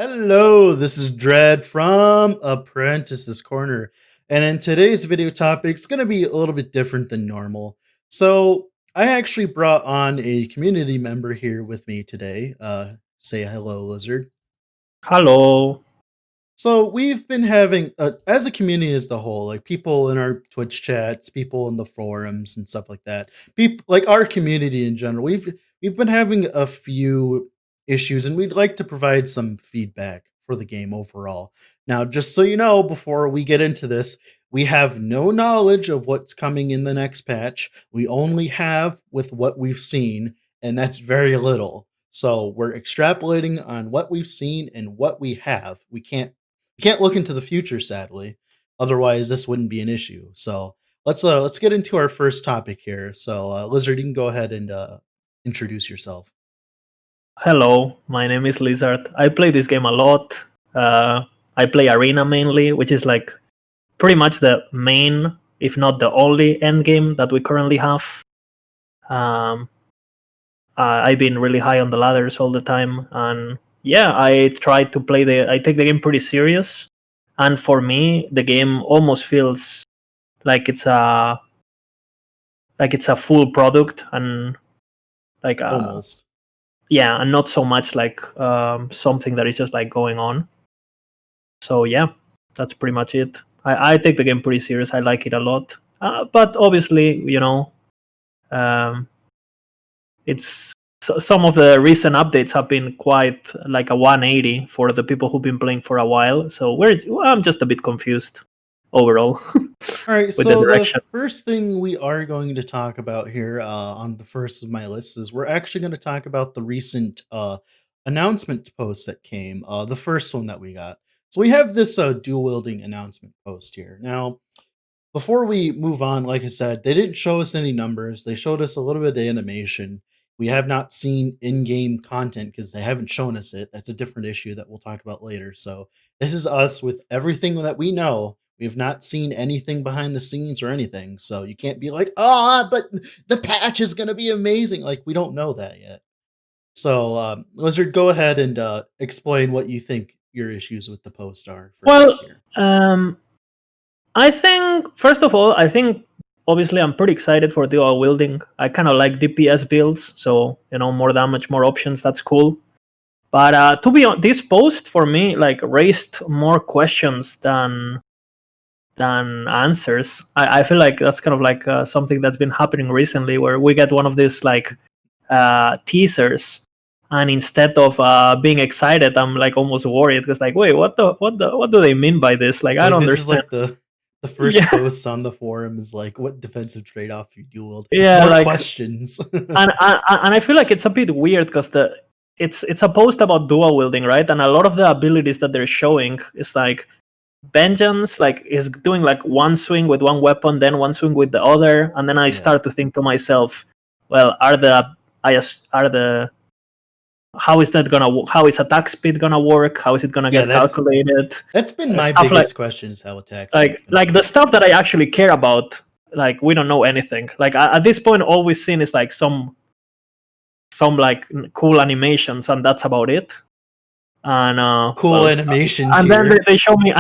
Hello, this is Dread from Apprentice's Corner, and in today's video topic, it's going to be a little bit different than normal. So, I actually brought on a community member here with me today. Say hello, Lizard. Hello. So we've been having, as a community as the whole, like people in our Twitch chats, people in the forums and stuff like that. People like our community in general. We've been having a few issues, and we'd like to provide some feedback for the game overall. Now, just so you know, before we get into this, we have no knowledge of what's coming in the next patch. We only have with what we've seen, and that's very little. So we're extrapolating on what we've seen and what we have. We can't look into the future, sadly. Otherwise, this wouldn't be an issue. So let's get into our first topic here. So Lizard, you can go ahead and introduce yourself. Hello. My name is Lizard. I play this game a lot. Uh, I play Arena mainly, which is like pretty much the main, if not the only end game that we currently have. Um, I've been really high on the ladders all the time, and yeah, I take the game pretty serious. And for me, the game almost feels like it's a full product and like Almost. yeah, and not so much like something that is just like going on. So yeah, that's pretty much it. I take the game pretty serious. I like it a lot, but obviously, um, it's some of the recent updates have been quite like a 180 for the people who've been playing for a while. So I'm just a bit confused overall. All right, with so the the direction. first thing we are going to talk about here on the first of my list is we're actually going to talk about the recent announcement post that came, the first one that we got. So we have this dual wielding announcement post here. Now, before we move on, like I said, they didn't show us any numbers. They showed us a little bit of animation. We have not seen in-game content because they haven't shown us it. That's a different issue that we'll talk about later. So this is us with everything that we know. We have not seen anything behind the scenes or anything. So you can't be like, but the patch is gonna be amazing. Like we don't know that yet. So Lizard, go ahead and explain what you think your issues with the post are first Well, here. I think first of all, obviously I'm pretty excited for dual wielding. I kind of like DPS builds, so more damage, more options. That's cool. But to be honest, this post for me like raised more questions than answers. I feel like that's kind of like something that's been happening recently, where we get one of these like teasers, and instead of being excited, I'm like almost worried because like, wait, what do they mean by this? Like, I Like don't this is understand. like the first Yeah, posts on the forum is like, what defensive trade off you dueled? yeah, More like, questions. and I feel like it's a bit weird because it's a post about dual wielding, right? And a lot of the abilities that they're showing is like vengeance, like is doing like one swing with one weapon, then one swing with the other, and then I Yeah. start to think to myself, well, are the how is attack speed gonna work? How is it gonna Yeah, get calculated? that's been my Stuff like biggest question is how attack speed's gonna like work. the stuff that I actually care about. Like we don't know anything. Like at this point, all we've seen is like some like cool animations, and that's about it. And Cool animations and then here. they show me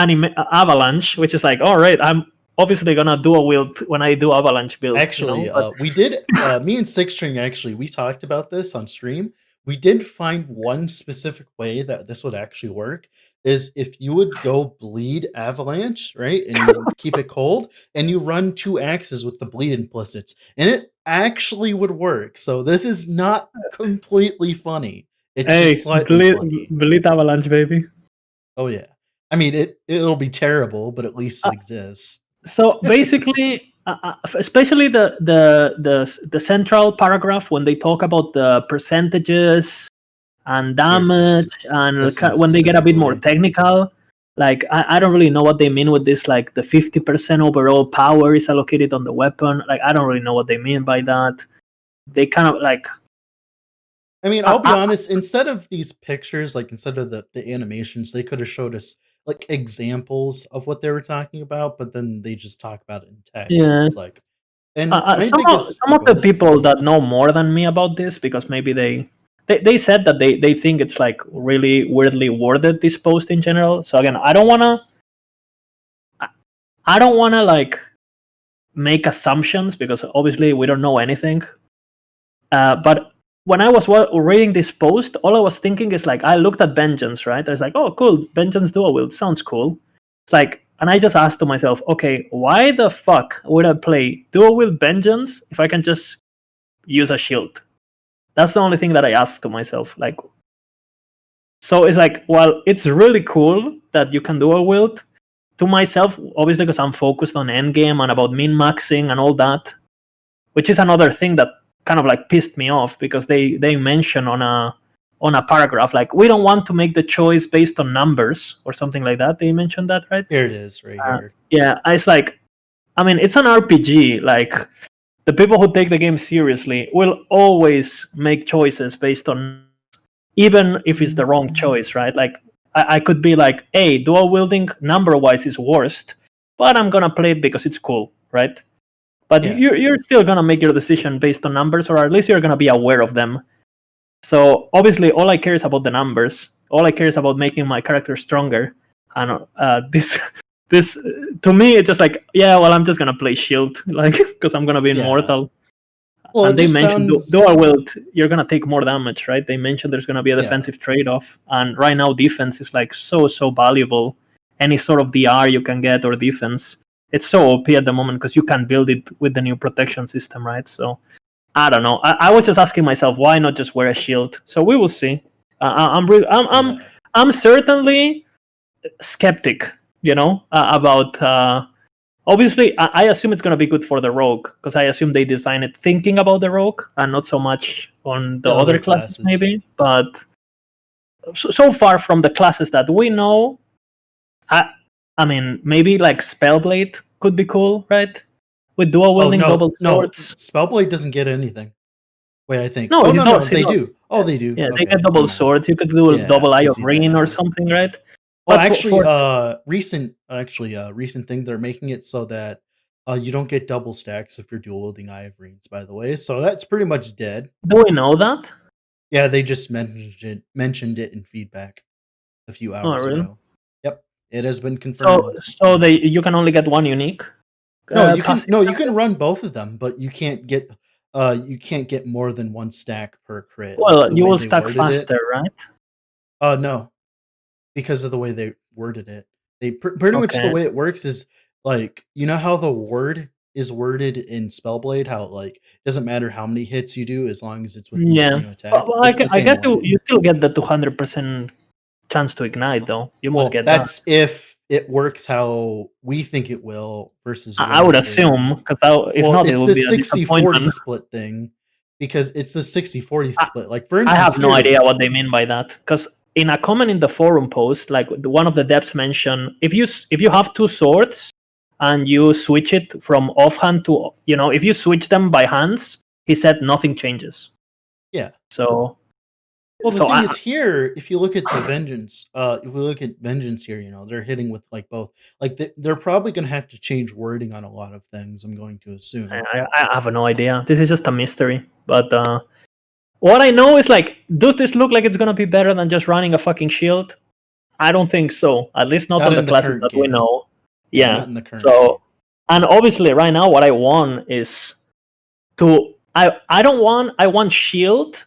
avalanche, which is like, all right, I'm obviously gonna dual wield when I do avalanche build, Actually, But we did me and Six String actually we talked about this on stream. We did find one specific way that this would actually work is if you would go bleed avalanche, right? And you keep it cold and you run two axes with the bleed implicits, and it actually would work. So this is not completely funny. It's just hey, slightly funny. bleed avalanche, baby. Oh yeah. I mean it'll be terrible, but at least it exists. So basically, especially the central paragraph when they talk about the percentages and Here it is. damage, and This one when they get a bit more specifically. technical, like I don't really know what they mean with this. Like the 50% overall power is allocated on the weapon. Like I don't really know what they mean by that. They kind of like. I mean, I'll be honest, instead of these pictures, like instead of the animations, they could have showed us like examples of what they were talking about, but then they just talk about it in text. So Yeah, it's like, and my some biggest of go the ahead. people that know more than me about this, because maybe they said that they think it's like really weirdly worded, this post in general. So again, I don't wanna like make assumptions because obviously we don't know anything. But when I was reading this post, all I was thinking is like I looked at Vengeance, right? I was like, oh, cool, Vengeance dual wield sounds cool. It's like, and I just asked to myself, okay, why the fuck would I play dual wield Vengeance if I can just use a shield? That's the only thing that I asked to myself. Like, so it's like, well, it's really cool that you can dual wield. To myself, obviously, because I'm focused on endgame and about min maxing and all that, which is another thing that kind of like pissed me off because they mention on a paragraph like we don't want to make the choice based on numbers or something like that. They mentioned that, right? Here it is, right here. Yeah, it's like, I mean, it's an RPG. Like the people who take the game seriously will always make choices based on, even if it's the wrong choice, right? Like I could be like, hey, dual wielding number wise is worst, but I'm gonna play it because it's cool, right? But Yeah. you're still gonna make your decision based on numbers, or at least you're gonna be aware of them. So obviously, all I care is about the numbers. All I care is about making my character stronger. And this to me, it's just like, yeah, well, I'm just gonna play shield, like because I'm gonna be Yeah. immortal. Well, And it they just mentioned sounds dual wield, you're gonna take more damage, right? They mentioned there's gonna be a yeah. defensive trade-off, and right now defense is like so valuable. Any sort of DR you can get or defense, it's so OP at the moment because you can build it with the new protection system, right? So I don't know. I was just asking myself, why not just wear a shield? So we will see. Yeah. I'm certainly skeptic, about. Obviously, I assume it's going to be good for the rogue because I assume they design it thinking about the rogue and not so much on the The other other classes, classes. maybe. But so far from the classes that we know, I, I mean, maybe like Spellblade could be cool, right? With dual Oh wielding no, double no. swords. Spellblade doesn't get anything. Wait, I think. No, Oh he no, no, does. He they does. do. Oh, they do. Yeah, they Okay, get double never mind. swords. You could do a Yeah, double Eye I of see that Rain or now. something, right? Well, But actually, for recent thing, they're making it so that you don't get double stacks if you're dual wielding Eye of Rains. By the way, so that's pretty much dead. do we know that? Yeah, they just mentioned it in feedback a few Oh, hours really? ago. Yep, it has been So confirmed. so they you can only get one unique passive. No, you can run both of them, but you can't get more than one stack per crit. Like Well, the you way will they stack worded it. faster, right? No, because of the way they worded it. They pretty much the Okay. way it works is like you know how the word is worded in Spellblade, how like it doesn't matter how many hits you do as long as it's within the Yeah. same attack. Well, It's the I same guess way. you still get the 200% chance to ignite, though. You must Well, get that. that's if it works how we think it will versus I when would it assume, is. because if Well, not, it it's would the be a 60-40 disappointment. split thing because it's the 60-40 I, split. Like for I instance have no here, idea what they mean by that, because in a comment in the forum post, like one of the devs mentioned, if you have two swords and you switch it from offhand to, if you switch them by hands, he said nothing changes. yeah. So Well, the so thing I is here, if you look at the vengeance, if we look at vengeance here, they're hitting with like both. Like they're probably going to have to change wording on a lot of things. I'm going to assume. I have no idea. This is just a mystery. But what I know is like, does this look like it's gonna be better than just running a fucking shield? I don't think so. At least not Not on the in the classes current that we game. know. Yeah, not Yeah. in the current game. So, and obviously, right now, what I want is I want shield,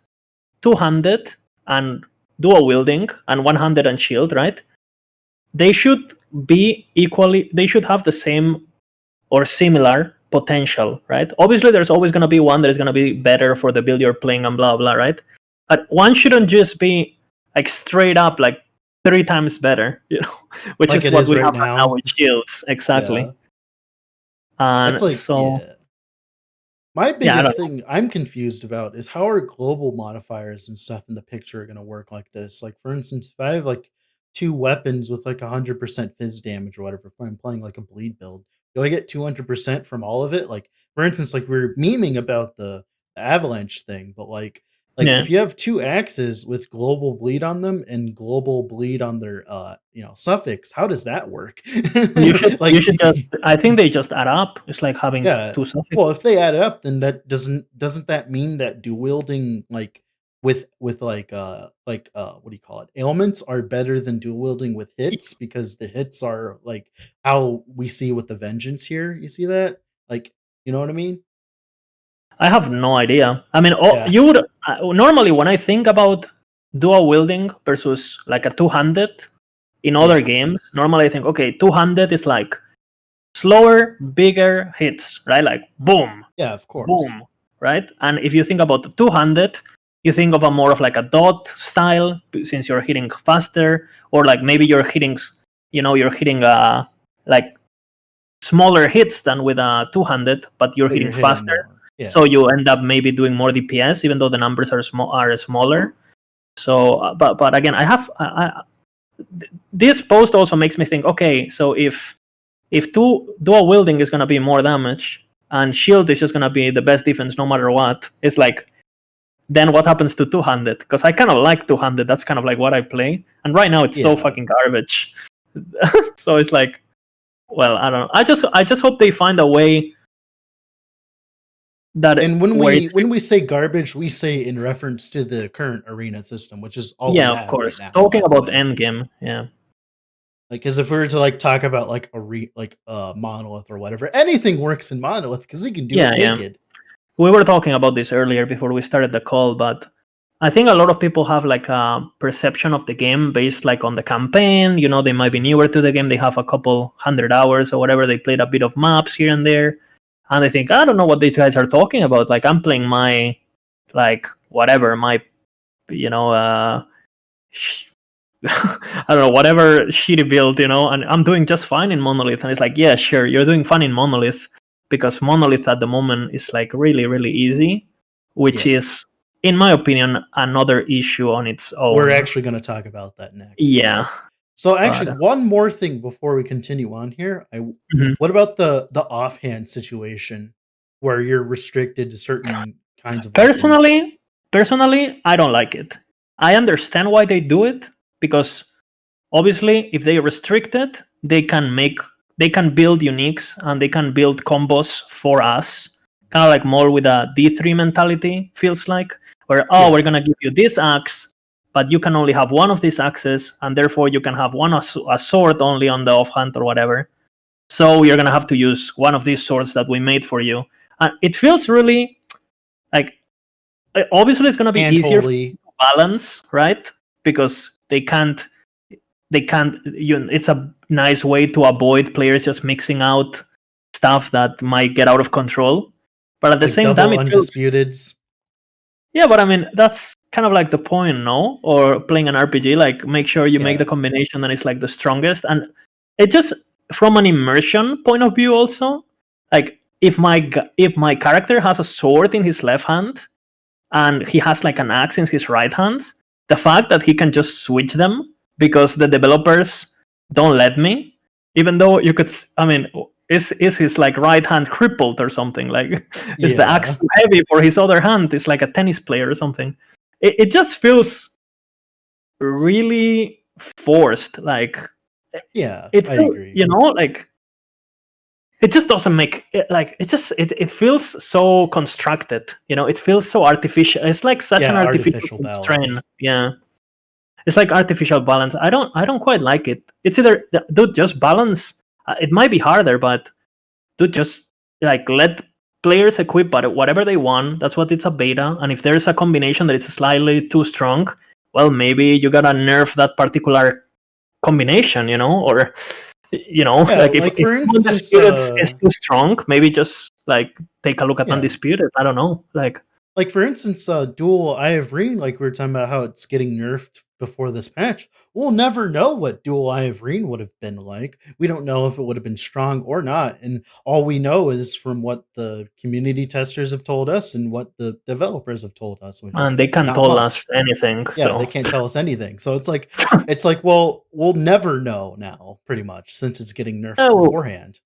two-handed, and dual wielding, and one-handed and shield. Right? They should be equally. They should have the same or similar potential, right? Obviously, there's always going to be one that is going to be better for the build you're playing and blah blah, right? But one shouldn't just be like straight up like 3 times better, which Like is it what is we right have right now now. with shields, exactly. Yeah, that's And like so, yeah. My yeah, I don't biggest thing I'm confused about is how are global modifiers and stuff in the picture going to work like this? Like, for instance, if I have like two weapons with like 100% fizz damage or whatever, if I'm playing like a bleed build, do I get 200% from all of it? Like, for instance, like we are memeing about the avalanche thing, but like yeah. if you have two axes with global bleed on them and global bleed on their suffix, how does that work? You like should just. I think they just add up. It's like having yeah. two suffixes. Well, if they add it up, then that doesn't that mean that dual wielding like with what do you call it? Ailments are better than dual wielding with hits because the hits are like how we see with the vengeance here. You see that? Like, you know what I mean? I have no idea. I mean, Yeah. you would normally when I think about dual wielding versus like a two-handed in other Yeah. games, normally I think okay, two-handed is like slower, bigger hits, right? Like boom, Yeah, of course. boom, right? And if you think about the two-handed, you think of a more of like a dot style since you're hitting faster, or like maybe you're hitting, you're hitting like smaller hits than with a two-handed, but you're But hitting you're hitting faster. more. So Yeah. you end up maybe doing more DPS, even though the numbers are smaller. So, but again, this post also makes me think. Okay, so if dual wielding is gonna be more damage and shield is just gonna be the best defense no matter what, it's like then what happens to two-handed? Because I kind of like two-handed. That's kind of like what I play, and right now it's so Yeah. fucking garbage. So it's like, well, I don't know. I just hope they find a way that And when where we it's when we say garbage, we say in reference to the current arena system, which is all we yeah, of have right course. now, Talking by the about way. endgame, yeah. Like, because if we were to like talk about like Monolith or whatever, anything works in Monolith because you can do Yeah, it yeah. naked. We were talking about this earlier before we started the call, but I think a lot of people have like a perception of the game based like on the campaign. They might be newer to the game. They have a couple 100 hours or whatever. They played a bit of maps here and there, and they think, I don't know what these guys are talking about. Like I'm playing my like whatever my you know I don't know, whatever shitty build, and I'm doing just fine in Monolith. And it's like, yeah, sure, you're doing fine in Monolith because Monolith at the moment is like really, really easy, which Yeah. is, in my opinion, another issue on its We're own. actually going to talk about that next. Yeah, So but actually, one more thing before we continue on here. mhm. What about the offhand situation where you're restricted to certain kinds of weapons? personally, personally, I don't like it. I understand why they do it because obviously, if they restrict it, they can build uniques and they can build combos for us. Kind of like more with a D3 mentality, feels like, where we're Yeah. gonna give you this axe, but you can only have one of these axes, and therefore you can have a sword only on the offhand or whatever. So you're gonna have to use one of these swords that we made for you. And it feels really like obviously it's gonna be And easier to holy. balance, right? Because they can't it's a nice way to avoid players just mixing out stuff that might get out of control, but at the Like same time double it feels undisputeds. yeah, but I mean that's kind of like the point, no? Or playing an RPG, like make sure you make Yeah. the combination that is like the strongest. And it just from an immersion point of view also, like if my character has a sword in his left hand and he has like an axe in his right hand, the fact that he can just switch them because the developers don't let me, even though you could, I mean, is his like right hand crippled or something? Like, is the axe Yeah. too heavy for his other hand? It's like a tennis player or something. It just feels really forced. Like, Yeah. it I feels, agree. like it just doesn't make it like it feels so constructed, it feels so artificial. It's like such an Yeah. artificial Artificial constraint. balance. Yeah, it's like artificial balance. I don't quite like it. It's either dude just balance. It might be harder, but dude just like let players equip but whatever they want. That's what it's a beta. And if there's a combination that is slightly too strong, well, maybe you gotta nerf that particular combination, or Yeah. like if, Like if for instance, undisputed is too strong, maybe just like take a look at yeah. undisputed. I don't know, like Like for instance, dual Eye of Reen, like we were talking about how it's getting nerfed before this patch. We'll never know what dual Eye of Reen would have been like. We don't know if it would have been strong or not. And all we know is from what the community testers have told us and what the developers have told us, which is and they can't not tell us much. anything. Yeah, they So can't tell us anything. So it's like, well, we'll never know now, pretty much, since it's getting nerfed oh, beforehand.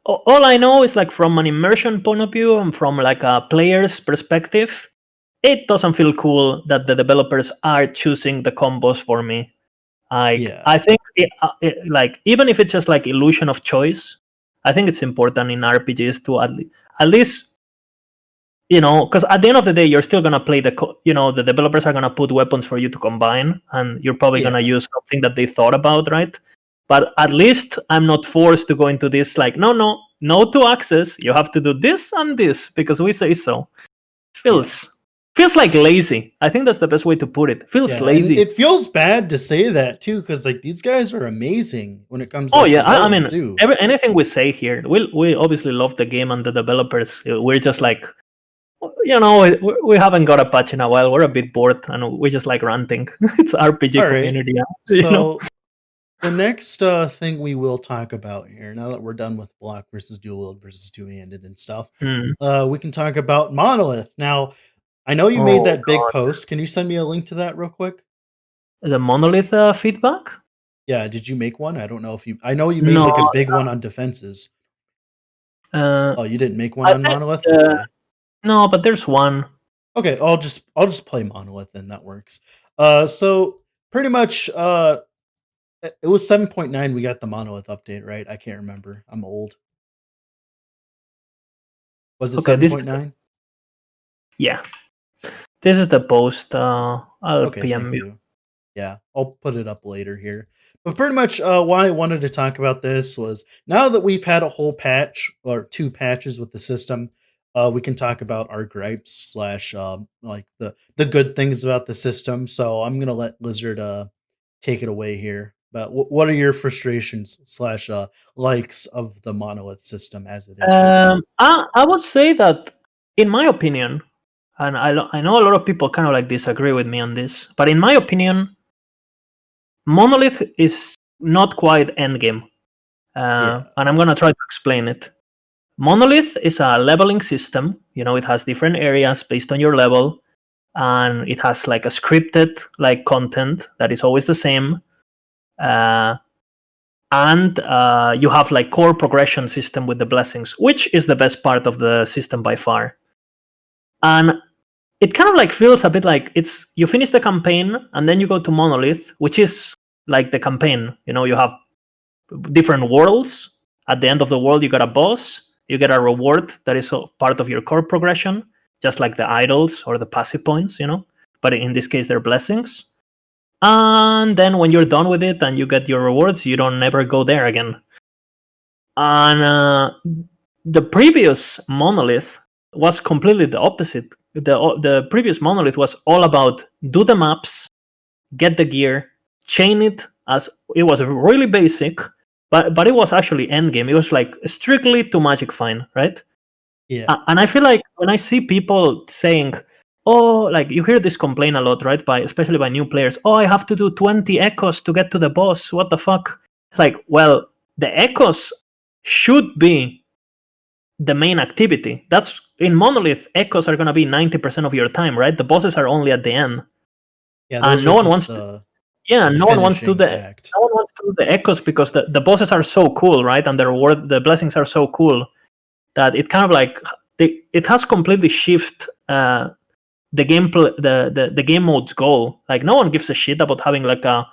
all I know is like from an immersion point of view and from like a player's perspective, it doesn't feel cool that the developers are choosing the combos for me. Like Yeah. I think like even if it's just like illusion of choice, I think it's important in RPGs to at least because at the end of the day, you're still gonna play the developers are gonna put weapons for you to combine, and you're probably gonna Yeah. use something that they thought about, right? But at least I'm not forced to go into this like, no to access. You have to do this and this because we say so. Yeah. Feels like lazy. I think that's the best way to put it. Feels Yeah, and lazy. it feels bad to say that too, because like these guys are amazing when it comes Oh like to yeah, I Valorant mean, too. anything we say here, we obviously love the game and the developers. We're just like, we haven't got a patch in a while. We're a bit bored, and we just like ranting. It's RPG All right, community, so the next thing we will talk about here, now that we're done with block versus dual wield versus two handed and stuff, Hmm. we can talk about Monolith. Now, I know you made Oh that big god, post. Can you send me a link to that real quick? the monolith feedback? Yeah, did you make one? I don't know if you. I know you made No, like a big one on defenses. uh, Oh, you didn't make one I on think Monolith? Okay. no, but there's one. Okay, I'll just play Monolith then that works. So pretty much it was 7.9 we got the Monolith update, right? I can't remember. I'm old. Was it Okay, this 7.9? yeah, this is the post. I'll Okay, thank PM you. you. Yeah, I'll put it up later here. But pretty much why I wanted to talk about this was now that we've had a whole patch or two patches with the system, we can talk about our gripes slash like the good things about the system. So I'm gonna let Lizard take it away here. But what are your frustrations slash likes of the monolith system as it is right now? I would say that, in my opinion, and I know a lot of people kind of like disagree with me on this, but in my opinion, Monolith is not quite endgame, Yeah, and I'm gonna try to explain it. Monolith is a leveling system. It has different areas based on your level, and it has like a scripted like content that is always the same. Uh, and you have like core progression system with the blessings, which is the best part of the system by far. And it kind of like feels a bit like it's you finish the campaign and then you go to Monolith, which is like the campaign. You have different worlds. At the end of the world, you got a boss. You get a reward that is part of your core progression, just like the idols or the passive points. But in this case, they're blessings. And then when you're done with it and you get your rewards, you don't never go there again. And the previous monolith was completely the opposite. The previous monolith was all about do the maps, get the gear, chain it. As it was really basic, but it was actually endgame. It was like strictly to magic find, right? yeah, And I feel like when I see people saying, "Oh, like you hear this complaint a lot, right? By especially by new players. Oh, I have to do 20 echoes to get to the boss. What the fuck?" It's like, well, the echoes should be the main activity. That's in Monolith. Echoes are gonna be 90% of your time, right? The bosses are only at the end, yeah. and Those no are one just wants to. Yeah, the no one wants to do finishing the act. no one wants to do the echoes because the bosses are so cool, right? And the blessings are so cool that it kind of like it has completely shift the gameplay, the game mode's goal. Like no one gives a shit about having like a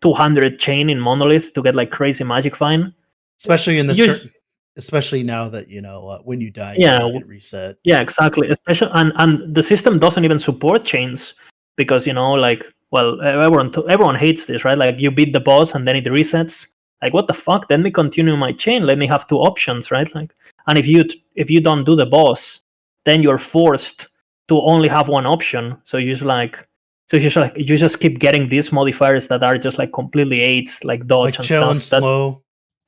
200 chain in Monolith to get like crazy magic find. Especially in the You just, certain, especially now that when you die, you yeah, don't get reset. yeah, exactly. Especially and the system doesn't even support chains because like well everyone hates this, right? Like you beat the boss and then it resets. Like what the fuck? Let me continue my chain. Let me have two options, right? Like, and if you don't do the boss, then you're forced to only have one option. So you just keep getting these modifiers that are just like completely aids, like dodge Like and stuff. That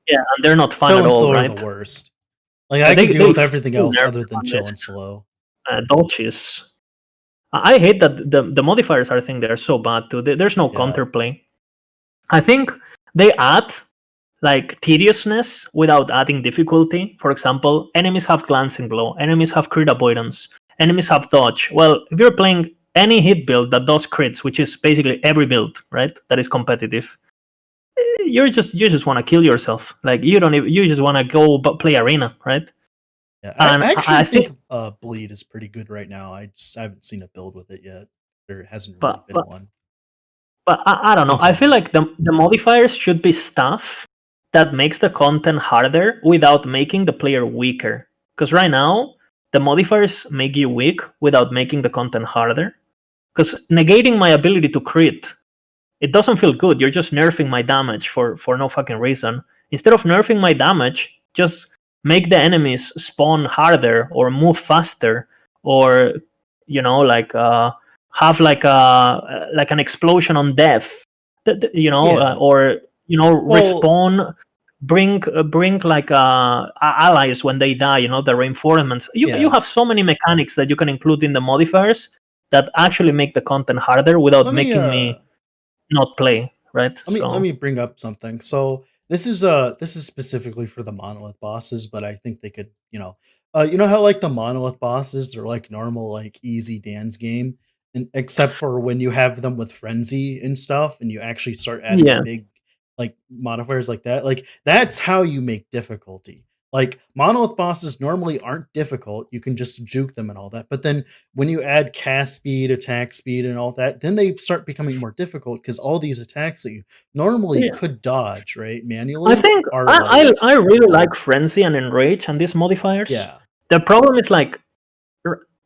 yeah, and they're not fun chill at and all, slow are the right? worst. Like I can deal They with everything full else nerf other than on chill this. and slow. Dodges. I hate that the modifiers I think they're so bad too. There's no Yeah, counterplay. I think they add like tediousness without adding difficulty. For example, enemies have glancing blow, enemies have crit avoidance, enemies have dodge. Well, if you're playing any hit build that does crits, which is basically every build, right, that is competitive, you just want to kill yourself. Like you just want to go play arena, right? yeah. I, And I I actually think, think bleed is pretty good right now. I haven't seen a build with it yet. There hasn't really but been but one. But I don't know. I feel Continue. like the modifiers should be stuff that makes the content harder without making the player weaker. Because right now, the modifiers make you weak without making the content harder. Because negating my ability to crit, it doesn't feel good. You're just nerfing my damage for no fucking reason. Instead of nerfing my damage, just make the enemies spawn harder or move faster, or like have like an explosion on death, Yeah. or Well, respawn, bring like allies when they die. The reinforcements. You yeah. have so many mechanics that you can include in the modifiers that actually make the content harder without Let me making me not play, right? let So me bring up something. So this is specifically for the monolith bosses, but I think they could, you know how like the monolith bosses, they're like normal, like easy dance game, and except for when you have them with frenzy and stuff, and you actually start adding yeah, big like modifiers like that. Like that's how you make difficulty. Like monolith bosses normally aren't difficult. You can just juke them and all that. But then when you add cast speed, attack speed, and all that, then they start becoming more difficult because all these attacks that you normally yeah. could dodge, right, I manually think are I like, I, I really like frenzy and enrage and these modifiers. yeah, The problem is like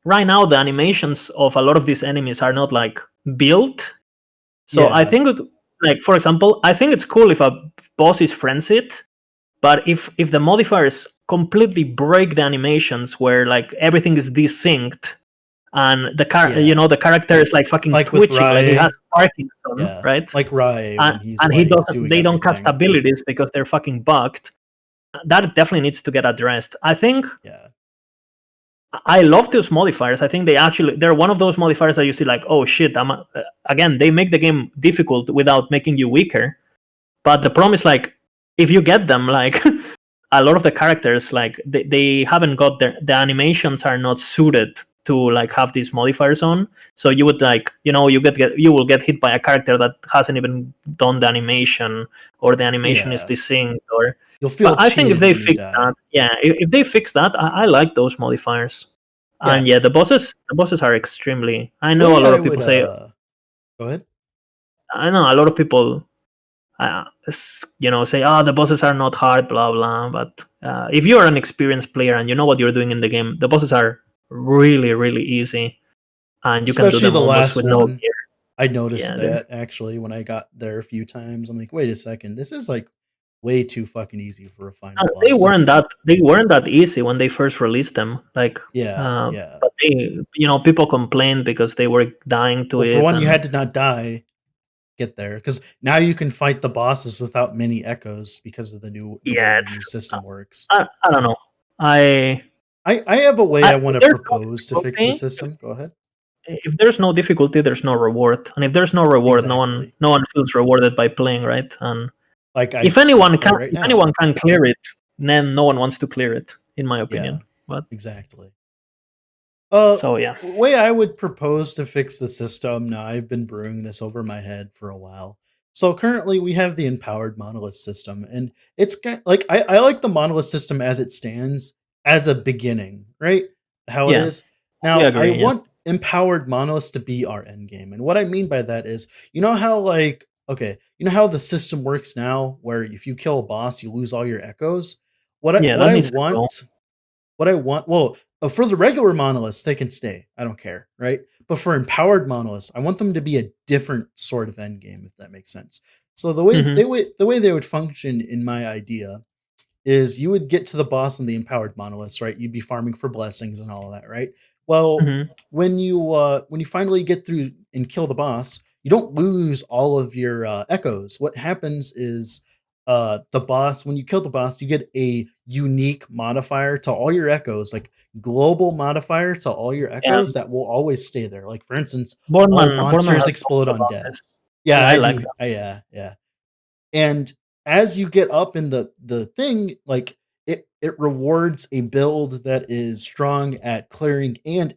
right now the animations of a lot of these enemies are not like built. So I yeah, think like for example, I think it's cool if a boss is frenzied, but if the modifiers completely break the animations where like everything is desynced and yeah. the character is like fucking Like with twitching like he has Rai, Parkinson, yeah, right? like Rai and when he's and he like doesn't doing they don't cast everything. abilities because they're fucking bugged. That definitely needs to get addressed. I think Yeah, I love those modifiers. I think they're one of those modifiers that you see like, oh shit, again, they make the game difficult without making you weaker. But the problem is like if you get them, like a lot of the characters, like they haven't got the animations are not suited to like have these modifiers on. So you would like you will get hit by a character that hasn't even done the animation, or the animation is yeah. desynced, or You'll but feel I think if cheated they when you fix that, die. yeah, if they fix that, I like those modifiers. Yeah. And yeah, the bosses are extremely. I The know a way lot I of would people say. go ahead. I know a lot of people say, oh, the bosses are not hard, blah blah. But if you're an experienced player and you know what you're doing in the game, the bosses are really really easy, and you can do Especially them the almost last with no one. gear. I noticed Yeah, they're that actually when I got there a few times. I'm like, wait a second, this is like way too fucking easy for a final they boss. Like, weren't that they weren't that easy when they first released them. Like, yeah, yeah. but people complained because they were dying to Well, for it, one, you and had to not die get there because now you can fight the bosses without many echoes because of the way yeah, the it's new system works. I don't know. I, I have a way I want if to there's no propose to fix the difficulty, system. Go ahead. if there's no difficulty, there's no reward, and if there's no reward, Exactly. no one feels rewarded by playing, right? And Like if I anyone play can right if now. anyone can clear it, then no one wants to clear it, in my Yeah, opinion. But exactly. so yeah, Way I would propose to fix the system. Now, I've been brewing this over my head for a while. So currently, we have the empowered monolith system, and like I like the monolith system as it stands as a beginning, right? How it yeah, is we now. I agree. Yeah, want empowered monoliths to be our end game, and what I mean by that is, you know how like okay, you know how the system works now, where if you kill a boss, you lose all your echoes. yeah, What that I needs to go. want well, for the regular monoliths, they can stay. I don't care, right? But for empowered monoliths, I want them to be a different sort of end game, if that makes sense. So Hmm. the way they would function in my idea is you would get to the boss in the empowered monoliths, right? You'd be farming for blessings and all of that, right? Well, Hmm. when you finally get through and kill the boss, you don't lose all of your echoes. What happens is the boss when you kill the boss, you get a unique modifier to all your echoes, like global modifier to all your Yeah, echoes that will always stay there. Like for instance, all Bornman monsters has explode talked on about death. this. Yeah, Yeah, I I like do. that. Yeah, yeah. And as you get up in the thing, like it rewards a build that is strong at clearing and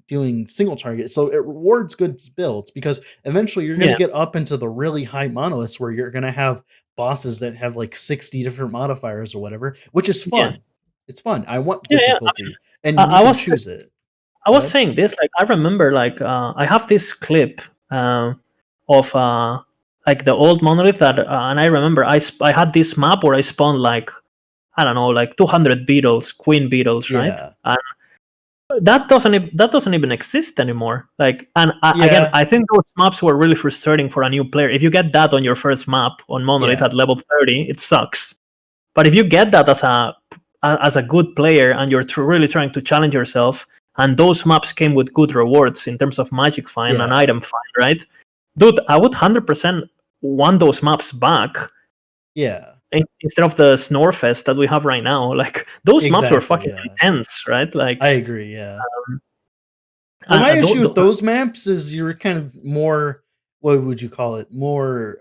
doing single target. So it rewards good builds because eventually you're going to Yeah, get up into the really high monoliths where you're going to have bosses that have like 60 different modifiers or whatever, which is yeah, fun. It's fun. I want yeah, yeah. difficulty and I, you I can was choose it. I Go was ahead. saying this, like I remember, like I have this clip of like the old monolith that, and I remember I had this map where I spawned like I don't know, like 200 beetles, queen beetles, right? Yeah. that doesn't even exist anymore. Like, and again, Yeah, I think those maps were really frustrating for a new player. If you get that on your first map on Monolith at yeah, level 30, it sucks. But if you get that as a good player and you're really trying to challenge yourself, and those maps came with good rewards in terms of magic find and yeah, item find, right? Dude, I would 100% want those maps back yeah. instead of the Snorefest that we have right now. Like, those maps were Exactly, fucking yeah. intense, right? I Like, agree, yeah. Well, my uh, issue with those maps is you're kind of more, what would you call it? More,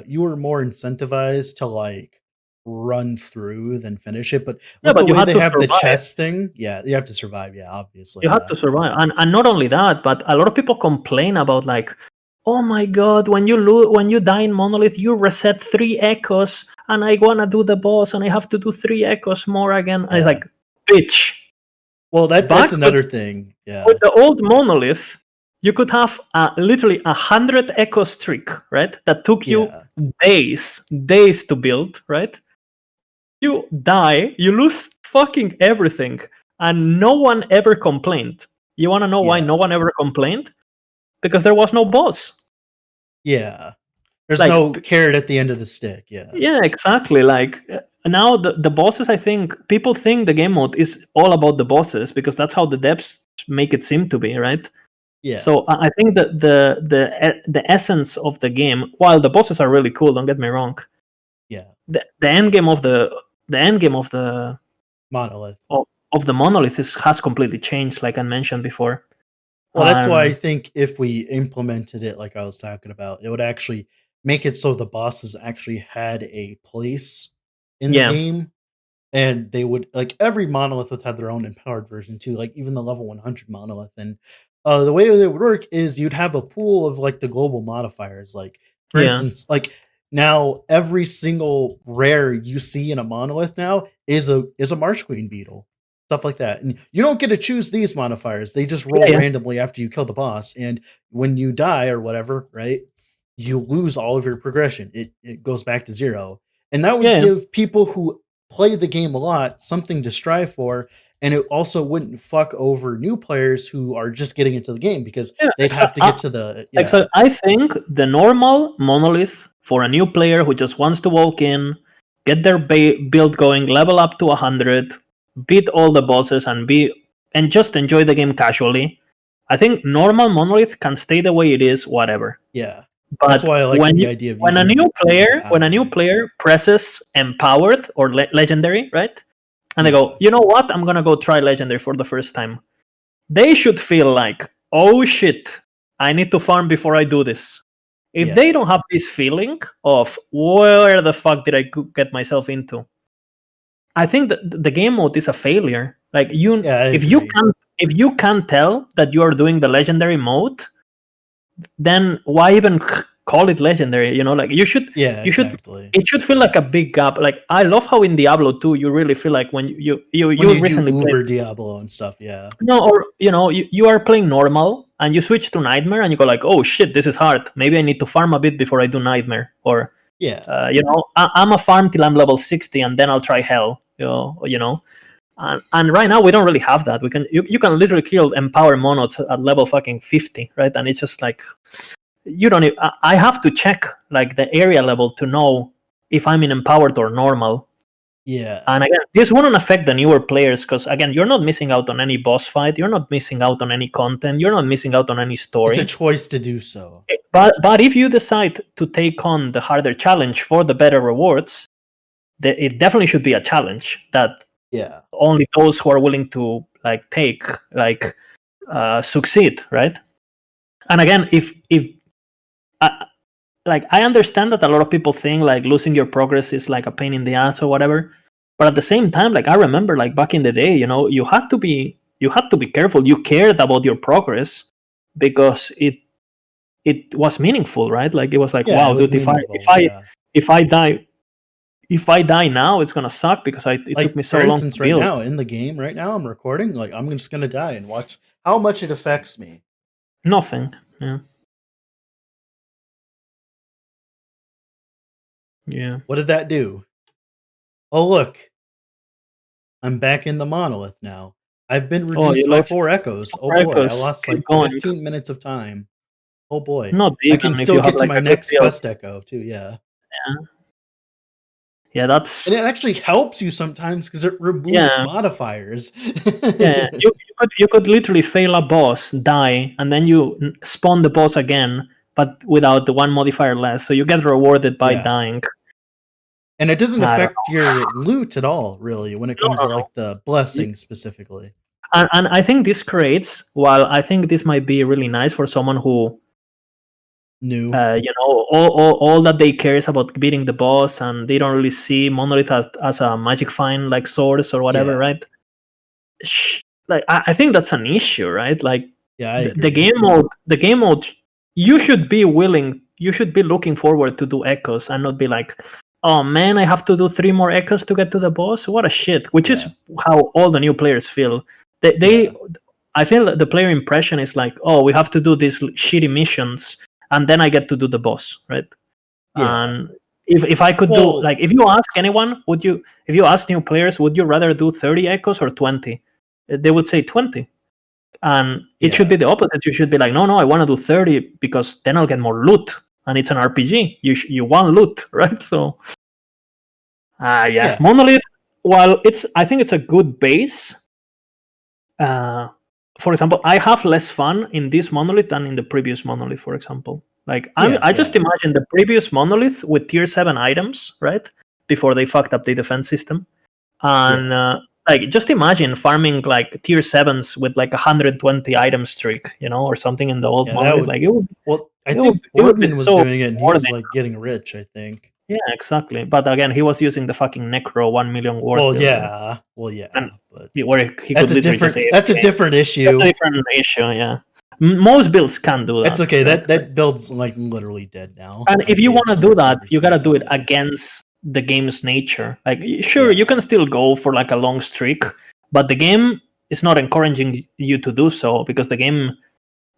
you were more incentivized to, like, run through than finish it, but yeah, with the but you way had they to have the survive. chess thing, yeah, you have to survive, yeah, obviously, You had yeah. to survive, and not only that, but a lot of people complain about, like, oh my god, when you die in Monolith, you reset 3 echoes, and I wanna do the boss, and I have to do 3 echoes more again. And it's Yeah. like, bitch. Well, Back that's with, another thing, with yeah, the old Monolith, you could have literally 100 echo streak, right? That took you yeah, days to build, right? You die, you lose fucking everything, and no one ever complained. You wanna know why no yeah, one ever complained? Because there was no boss. yeah. There's Like, no carrot at the end of the stick, yeah, yeah, exactly. Like, now the bosses, I think people think the game mode is all about the bosses because that's how the devs make it seem to be, right? yeah, So I think that the essence of the game, while the bosses are really cool, don't get me wrong, yeah. the end game of the end game of the Monolith. of the monolith has completely changed, like I mentioned before. Well, that's why I And think if we implemented it like I was talking about, it would actually make it so the bosses actually had a place in the yeah, game, and they would like every monolith would have their own empowered version too, like even the level 100 monolith. And the way it would work is you'd have a pool of like the global modifiers. Like for yeah, instance, like now every single rare you see in a monolith now is a Marsh Queen beetle, stuff like that. And you don't get to choose these modifiers; they just yeah, roll yeah, randomly after you kill the boss. And when you die or whatever, right, you lose all of your progression. It goes back to zero, and that would yeah, give people who play the game a lot, something to strive for, and it also wouldn't fuck over new players who are just getting into the game because yeah. they'd have to get to the yeah, I think the normal monolith for a new player who just wants to walk in, get their build going, level up to 100, beat all the bosses, and just enjoy the game casually. I think normal monolith can stay the way it is, whatever. yeah. That's But why I like the idea of when a using new the player empowered. presses empowered or legendary, right? And they go, Yeah, you know what? I'm gonna go try legendary for the first time. They should feel like, oh shit, I need to farm before I do this. If yeah, they don't have this feeling of where the fuck did I get myself into, I think that the game mode is a failure. Like, yeah. I agree. if you can't tell that you are doing the legendary mode, then why even call it legendary? Like, Yeah, you should exactly. it should feel like a big gap. Like, I love how in Diablo 2 you really feel like when When you you do recently played. Uber Diablo and stuff, yeah, No, or you are playing normal and you switch to nightmare and you go like, oh shit, this is hard. Maybe I need to farm a bit before I do nightmare. Or yeah, I'm a farm till I'm level 60 and then I'll try hell. And right now we don't really have that. You can literally kill empower monods at level fucking 50, right? And it's just like, you don't. I have to check like the area level to know if I'm in empowered or normal. yeah. And again, this wouldn't affect the newer players because again, you're not missing out on any boss fight. You're not missing out on any content. You're not missing out on any It's a story. choice to do so. But if you decide to take on the harder challenge for the better rewards, it definitely should be a challenge that Yeah, only those who are willing to like take like succeed, right? And again, if uh, like, I understand that a lot of people think like losing your progress is like a pain in the ass or whatever, but at the same time, like, I remember like back in the day, you had to be careful. You cared about your progress because it was meaningful, right? Like, it was like, yeah. It wow, was dude, if i if meaningful. i Yeah. if I die if I die now, it's gonna suck because it took Like, me for so long to instance, right build. now in the game, right now I'm recording, like, I'm just gonna die and watch how much it affects me. Nothing. Yeah. Yeah. What did that do? Oh, look, I'm back in the monolith now. I've been Oh, you reduced by lost 4 echoes. Oh boy, I records. lost Keep like going. 15 minutes of time. Oh boy. Not I even can if still you have get to like my a good next build. quest echo too, yeah. Yeah, yeah, that's And it actually helps you sometimes because it removes yeah, modifiers. yeah. You could literally fail a boss, die, and then you spawn the boss again, but without the one modifier less. So you get rewarded by Yeah. dying. And it doesn't I don't affect know. your loot at all, really, when it No, comes no, to no. like the blessings specifically. And I think this creates. While I think this might be really nice for someone who New. all that they care is about beating the boss, and they don't really see Monolith as a magic find like source or whatever, Yeah. right? Like I think that's an issue, right? Like Yeah, I the agree. game mode, you should be willing, you should be looking forward to do echoes and not be like, oh man, I have to do 3 more echoes to get to the boss. What a shit! Which Yeah. is how all the new players feel. They Yeah. I feel that the player impression is like, oh, we have to do these shitty missions and then I get to do the boss, right? Yeah. And if I could do, Well, like, if you ask anyone, if you ask new players, would you rather do 30 echoes or 20? They would say 20. And it should yeah. be the opposite. You should be like, no, no, I want to do 30 because then I'll get more loot. And it's an RPG. You want loot, right? So, yeah, Yeah. Monolith. While I think it's a good base. Uh, for example, I have less fun in this Monolith than in the previous Monolith. For example, like Yeah. I just Yeah. imagine the previous Monolith with tier 7 items, right? Before they fucked up the defense system, and Yeah. like just imagine farming like tier 7s with like 120 item streak, or something in the old Yeah, that Monolith. would Like it would well, I it would think it would be Boardman was so doing it and he rewarding. was like getting rich, I think. Yeah, exactly. But again, he was using the fucking Necro 1 million ward Well, builder, yeah. Well, and yeah, but where he could literally just that's a AFK. different That's a issue. different issue. Yeah, most builds can do It's that, okay. right? That build's like literally dead now. And if Like you want to do they've that, you gotta do respawned it it. against the game's nature. Like, sure, you Yeah. can still go for like a long streak, but the game is not encouraging you to do so because the game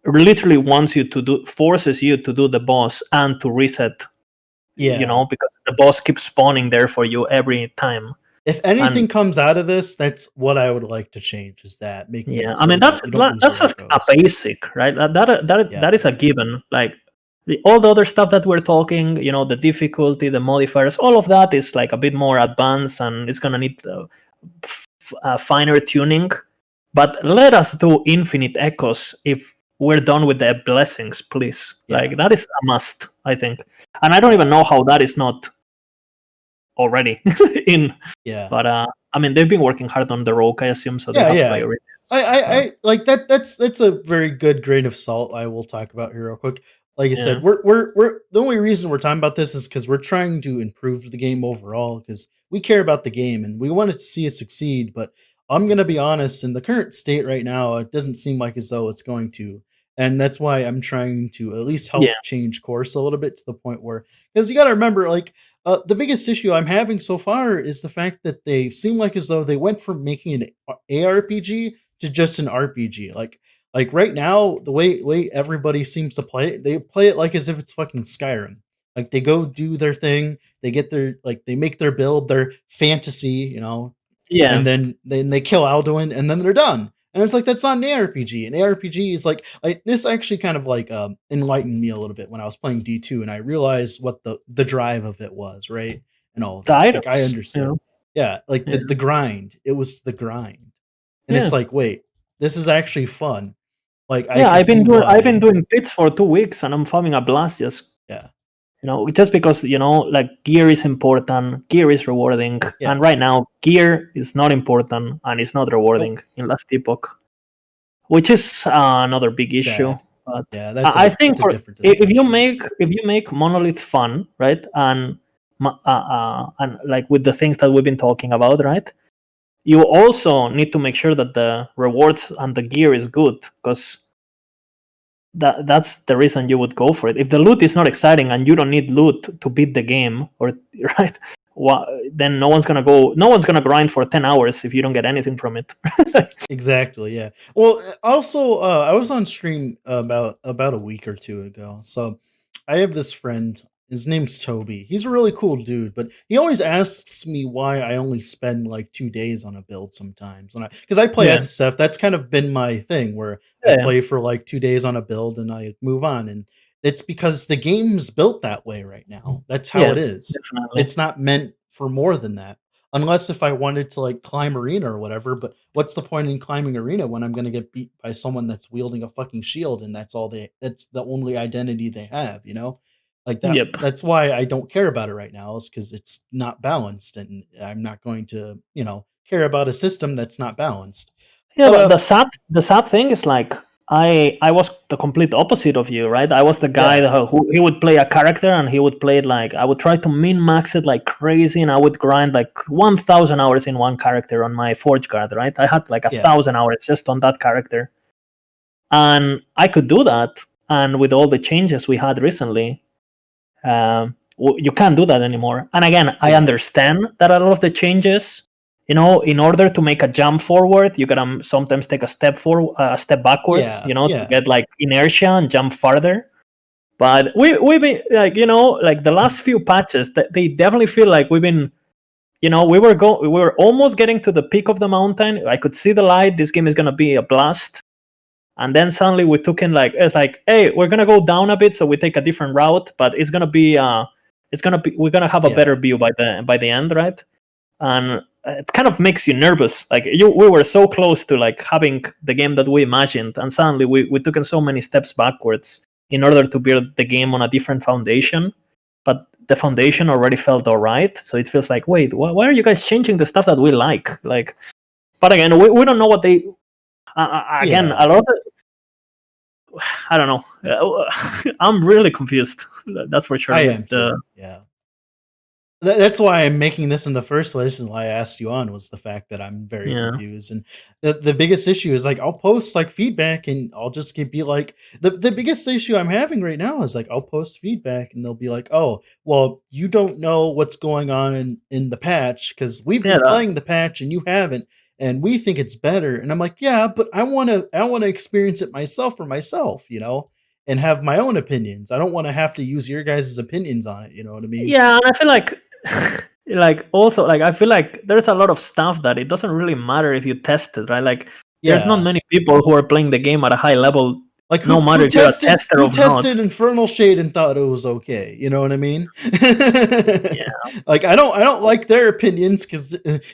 literally wants you to forces you to do the boss and to reset. Yeah. Because the boss keeps spawning there for you every time. If And anything comes out of this, that's what I would like to change is that making yeah, it I mean so that you don't lose that's your a echoes. basic, right? That Yeah. is a given. Like all the other stuff that we're talking, the difficulty, the modifiers, all of that is like a bit more advanced and it's gonna need finer tuning. But let us do infinite echoes if we're done with the blessings, please. Like Yeah. that is a must, I think. And I don't even Yeah. know how that is not already in. Yeah. But I mean, they've been working hard on the rogue, I assume, so they Yeah, have yeah. priority. I like that. That's a very good grain of salt. I will talk about here real quick. Like I Yeah, said, we're the only reason we're talking about this is because we're trying to improve the game overall because we care about the game and we want to see it succeed. But I'm gonna be honest, in the current state right now, it doesn't seem like as though it's going to, and that's why I'm trying to at least yeah, help change course a little bit to the point where because you got to remember, like the biggest issue I'm having so far is the fact that they seem like as though they went from making an ARPG to just an RPG. Like right now, the way everybody seems to play it, they play it like as if it's fucking Skyrim. Like they go do their thing, they get their like they make their build, their fantasy, and yeah. then they kill Alduin, and then they're done. And it's like that's not an ARPG. An ARPG is like this actually kind of like enlightened me a little bit when I was playing D2 and I realized what the drive of it was, right? And all of The that. Like I items, understood. Yeah, like yeah, the grind. It was the grind. And it's yeah. like, wait, this is actually fun. Like I Yeah, could see I've been why. doing pits for 2 weeks and I'm having a blast just Yeah. just because like gear is important, gear is rewarding, Yeah. and right now gear is not important and it's not Nope. rewarding in last epoch, which is another big issue. Sad. But Yeah, I think that's a for different discussion. if you make Monolith fun, right, and like with the things that we've been talking about, right, you also need to make sure that the rewards and the gear is good because that's the reason you would go for it. If the loot is not exciting and you don't need loot to beat the game, or right, then no one's gonna grind for 10 hours if you don't get anything from it. Exactly, yeah. Well, also, I was on stream about a week or two ago. So, I have this friend. His name's Toby. He's a really cool dude, but he always asks me why I only spend like 2 days on a build sometimes. Because I play Yeah, SSF, that's kind of been my thing where I yeah, play for like 2 days on a build and I move on. And it's because the game's built that way right now. That's how yeah, it is. definitely. It's not meant for more than that. Unless if I wanted to like climb arena or whatever, but what's the point in climbing arena when I'm gonna get beat by someone that's wielding a fucking shield and that's the only identity they have, you know? Like Yep. that's why I don't care about it right now is because it's not balanced, and I'm not going to, care about a system that's not balanced. Yeah, But, but the sad thing is like I was the complete opposite of you, right? I was the guy yeah, who he would play a character and he would play it like I would try to min max it like crazy and I would grind like 1,000 hours in one character on my Forge Guard, right? I had like a yeah, 1,000 hours just on that character, and I could do that. And with all the changes we had recently, you can't do that anymore. And again, I yeah, understand that a lot of the changes, in order to make a jump forward, you gotta sometimes take a step forward, a step backwards, yeah, to yeah, get like inertia and jump farther. But we've been like, like the last few patches, that they definitely feel like we've been, we were almost getting to the peak of the mountain. I could see the light. This game is gonna be a blast. And then suddenly we took in like it's like, hey, we're gonna go down a bit, so we take a different route, but it's gonna be we're gonna have a better yeah, view by the end, right? And it kind of makes you nervous. Like we were so close to like having the game that we imagined, and suddenly we took in so many steps backwards in order to build the game on a different foundation. But the foundation already felt all right, so it feels like, wait, why are you guys changing the stuff that we like? But again, we don't know what they. Again, yeah. a lot of I don't know. I'm really confused. That's for sure. I With am the too. Yeah. That's why I'm making this in the first place, and why I asked you on was the fact that I'm very Yeah, confused. And the biggest issue is like I'll post like feedback, and I'll just be like the biggest issue I'm having right now is like I'll post feedback, and they'll be like, "Oh, well, you don't know what's going on in the patch because we've yeah, been playing the patch and you haven't, and we think it's better." And I'm like, "Yeah, but I want to experience it myself for myself, and have my own opinions. I don't want to have to use your guys' opinions on it. You know what I mean?" yeah. And I feel like, like also like I feel like there's a lot of stuff that it doesn't really matter if you test it, right? Like there's not Yeah. many people who are playing the game at a high level, Like no matter who if you're a tested tester who or not. tested Infernal Shade and thought it was okay, you know what I mean? Yeah, Like I don't like their opinions cuz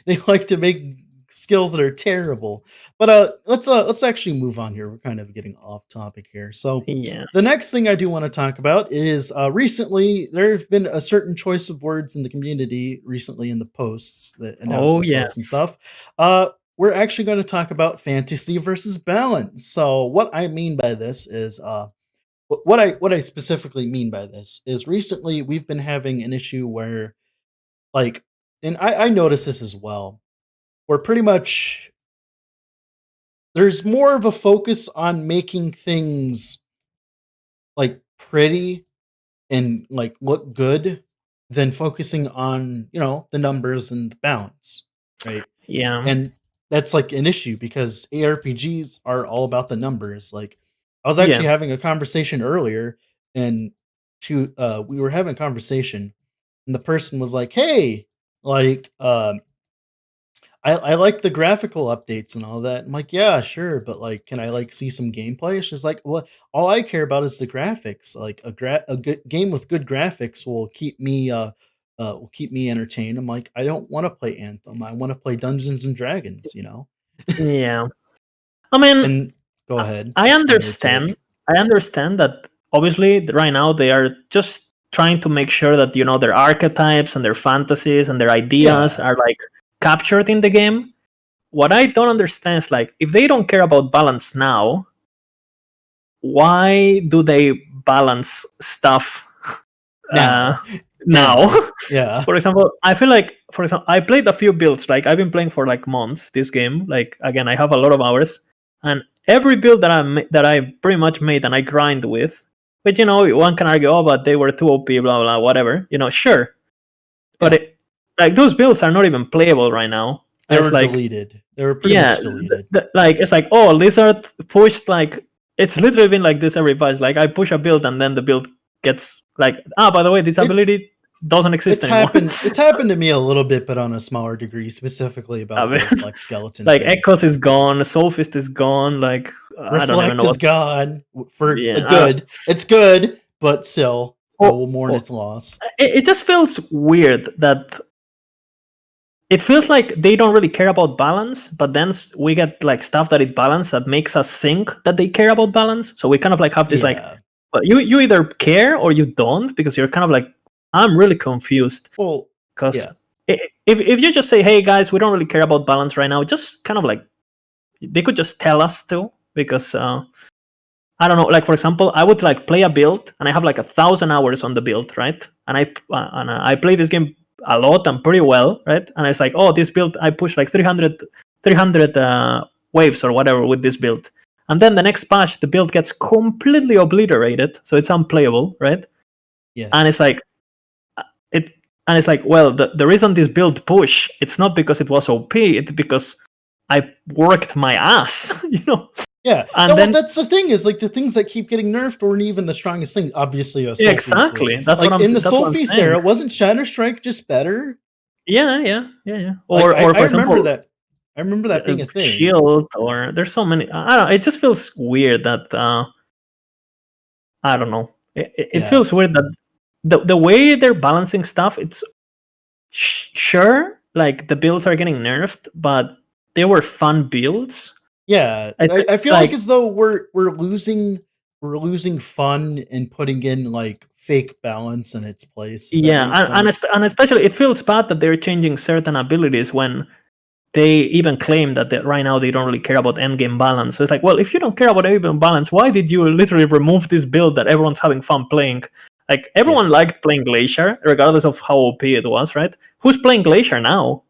they like to make skills that are terrible. But let's actually move on here. We're kind of getting off topic here. So yeah. the next thing I do want to talk about is recently there have been a certain choice of words in the community recently in the posts, the Oh announcement yeah, posts and stuff. We're actually going to talk about fantasy versus balance. So what I mean by this is what I specifically mean by this is recently we've been having an issue where like, and I noticed this as well, where pretty much there's more of a focus on making things like pretty and like look good than focusing on, the numbers and the balance, right? yeah, And that's like an issue because ARPGs are all about the numbers. Like I was yeah, actually having a conversation earlier, and we were having a conversation, and the person was like, "Hey, like I like the graphical updates and all that." I'm like, "Yeah, sure, but like, can I like see some gameplay?" She's like, "Well, all I care about is the graphics. Like a good game with good graphics will keep me entertained." I'm like, "I don't want to play Anthem. I want to play Dungeons and Dragons." yeah. I mean, And go I ahead I on your understand. take. I understand that obviously right now they are just trying to make sure that their archetypes and their fantasies and their ideas Yeah, are like captured in the game. What I don't understand is like if they don't care about balance now, why do they balance stuff uh, now, now? now, yeah, For example, I feel like, for example, I played a few builds. Like I've been playing for like months this game. Like again, I have a lot of hours, and every build that I pretty much made and I grind with, but one can argue, oh, but they were too OP, blah blah, whatever. Sure, but yeah. like those builds are not even playable right now. They And it's were like, deleted. They were pretty yeah, much deleted. like it's like, oh, Lizard pushed like it's literally been like this every patch. Like I push a build and then the build gets Like, by the way, this ability doesn't exist anymore. It's happened to me a little bit, but on a smaller degree, specifically I about mean, the like skeleton like thing. Echoes is gone, Soulfist is gone. Like, I don't even Reflect know is what. gone for Yeah, a good. It's good, but still, I oh, will mourn oh, its loss. it just feels weird that it feels like they don't really care about balance, but then we get like stuff that is balanced that makes us think that they care about balance. So we kind of like have this like, Yeah. but you either care or you don't, because you're kind of like, I'm really confused. Well, Because yeah. if you just say, hey guys, we don't really care about balance right now, just kind of like, they could just tell us to, because I don't know, like for example, I would like play a build and I have like 1,000 hours on the build, right? And I play this game a lot and pretty well, right? And it's like, oh, this build, I push like 300 waves or whatever with this build. And then the next patch, the build gets completely obliterated, so it's unplayable, right? Yeah. And it's like, well, the reason this build push, it's not because it was OP, it's because I worked my ass, you know? Yeah. And No, well, then that's the thing is like the things that keep getting nerfed weren't even the strongest thing. Obviously, a yeah, Soul Feast was exactly. That's like in the that's what Soul I'm Feast saying. era, wasn't Shatter Strike just better? Yeah. Like, Or I for remember example, that. I remember that being a thing. Shield, or there's so many. I don't know. It just feels weird that I don't know. It Yeah. feels weird that the way they're balancing stuff. It's sure, like the builds are getting nerfed, but they were fun builds. Yeah. I feel like as though we're losing fun and putting in like fake balance in its place. If that Yeah, makes sense. and especially it feels bad that they're changing certain abilities when they even claim that right now they don't really care about endgame balance. So it's like, well, if you don't care about endgame balance, why did you literally remove this build that everyone's having fun playing? Like, everyone Yeah. liked playing Glacier, regardless of how OP it was, right? Who's playing Glacier now?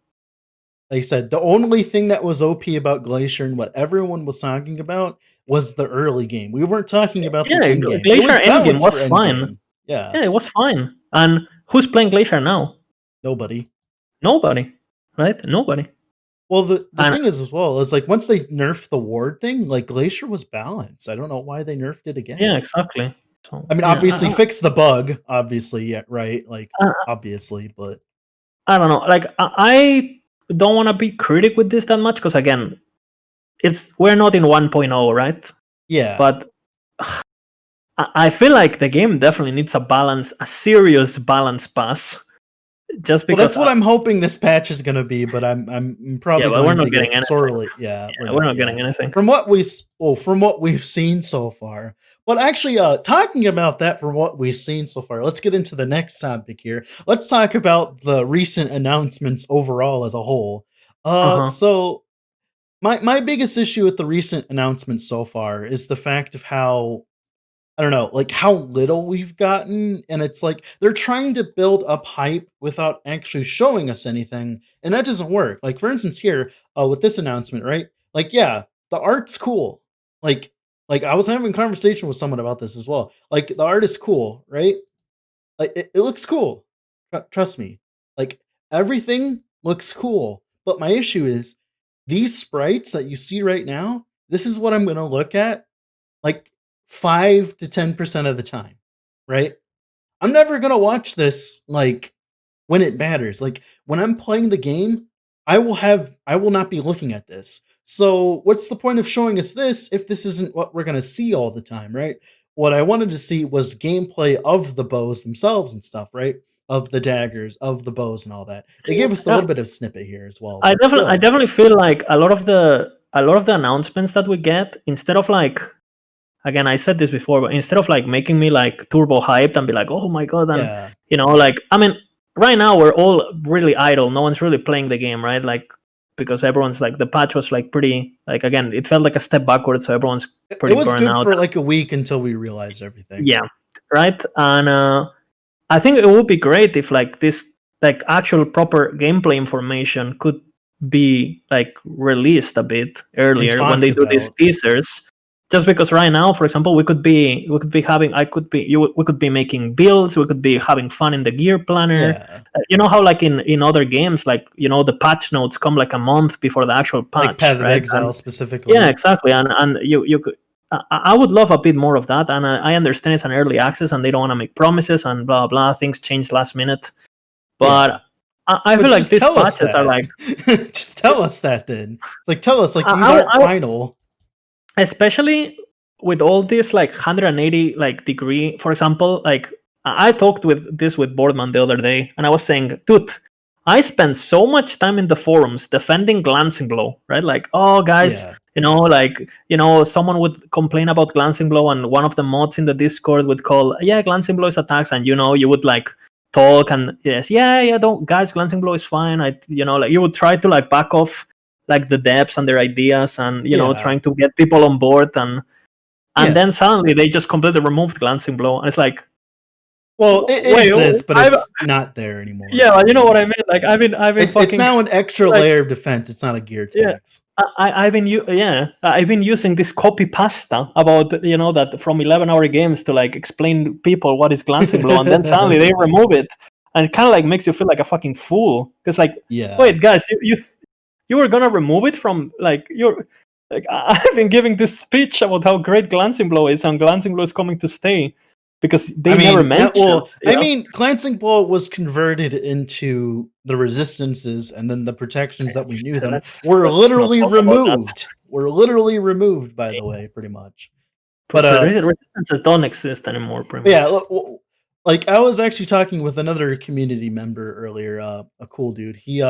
Like I said, the only thing that was OP about Glacier and what everyone was talking about was the early game. We weren't talking about the Yeah, end game. It Glacier was endgame balanced for was end fine. game. Yeah. Yeah, it was fine. And who's playing Glacier now? Nobody. Nobody, right? Nobody. Well, the And thing is as well, is like once they nerfed the ward thing, like Glacier was balanced. I don't know why they nerfed it again. yeah, exactly. So I mean, yeah, obviously fix the bug, obviously, yeah, right? Like I, obviously, but I don't know. Like, I don't want to be critic with this that much, because again, we're not in 1.0, right? yeah. But I feel like the game definitely needs a serious balance pass. Just Well, because, that's what I'm hoping this patch is going to be, but I'm probably but we're going not to getting get anything. sorely. Yeah, Yeah, we're not yeah. getting anything. From what we've seen so far. But actually, talking about that from what we've seen so far, let's get into the next topic here. Let's talk about the recent announcements overall as a whole. So my biggest issue with the recent announcements so far is the fact of how I don't know, like how little we've gotten. And it's like they're trying to build up hype without actually showing us anything. And that doesn't work. Like, for instance, here, with this announcement, right? Like, yeah, the art's cool. Like, I was having a conversation with someone about this as well. Like, the art is cool, right? Like, it looks cool. Trust me. Like, everything looks cool. But my issue is these sprites that you see right now, this is what I'm going to look at like 5 to 10% of the time, right? I'm never going to watch this like when it matters. Like when I'm playing the game, I will not be looking at this. So what's the point of showing us this if this isn't what we're going to see all the time, right? What I wanted to see was gameplay of the bows themselves and stuff, right? Of the daggers, of the bows and all that. They gave us a little bit of snippet here as well, but I still. definitely feel like a lot of the announcements that we get, instead of like, again, I said this before, but instead of like making me like turbo hyped and be like, oh my god, and Yeah. like, I mean, right now we're all really idle. No one's really playing the game, right? Like, because everyone's like, the patch was like pretty, like, again, it felt like a step backwards, so everyone's It pretty was burned good out. for like a week until we realized everything. Yeah, right. And I think it would be great if like this, like, actual proper gameplay information could be like released a bit And earlier when they talked do these about. teasers. Just because right now, for example, we could be having, we could be making builds, we could be having fun in the gear planner. Yeah. You know how like in other games, like, you know, the patch notes come like a month before the actual patch, Like Path of right? Exile And specifically. yeah, exactly. And you could, I would love a bit more of that. And I understand it's an early access and they don't want to make promises and blah blah. Things change last minute, Yeah. but I feel But like just these tell us patches are that. like Just tell us that then. It's like tell us like these I, aren't I, final. especially with all this like 180 like degree. For example, like I talked with Boardman the other day, and I was saying, dude, I spend so much time in the forums defending glancing blow, right? Like, oh guys, Yeah. like someone would complain about glancing blow, and one of the mods in the Discord would call, yeah, glancing blow is attacks, and you would like talk and yes, yeah, don't guys, glancing blow is fine. Like you would try to like back off like the devs and their ideas, and Yeah. trying to get people on board, and Yeah. then suddenly they just completely removed glancing blow, and it's like, Well, it wait, exists, but I've it's not there anymore. yeah, You know you what I know what I mean? mean. Like I've been It's fucking now an extra like layer of defense. It's not a gear yeah. tax. I've been using this copy pasta about that from 11-hour games to like explain people what is glancing blow, and then suddenly they remove it, and it kind of like makes you feel like a fucking fool because like, Yeah. wait, guys, you were gonna remove it from like your like I've been giving this speech about how great glancing blow is, and glancing blow is coming to stay because I they never mean, mentioned. glancing blow was converted into the resistances, and then the protections that we knew them were Let's not literally talk about that. removed. Were literally removed, by the way, pretty much. But Resistances don't exist anymore, pretty yeah, much. like I was actually talking with another community member earlier, a cool dude. He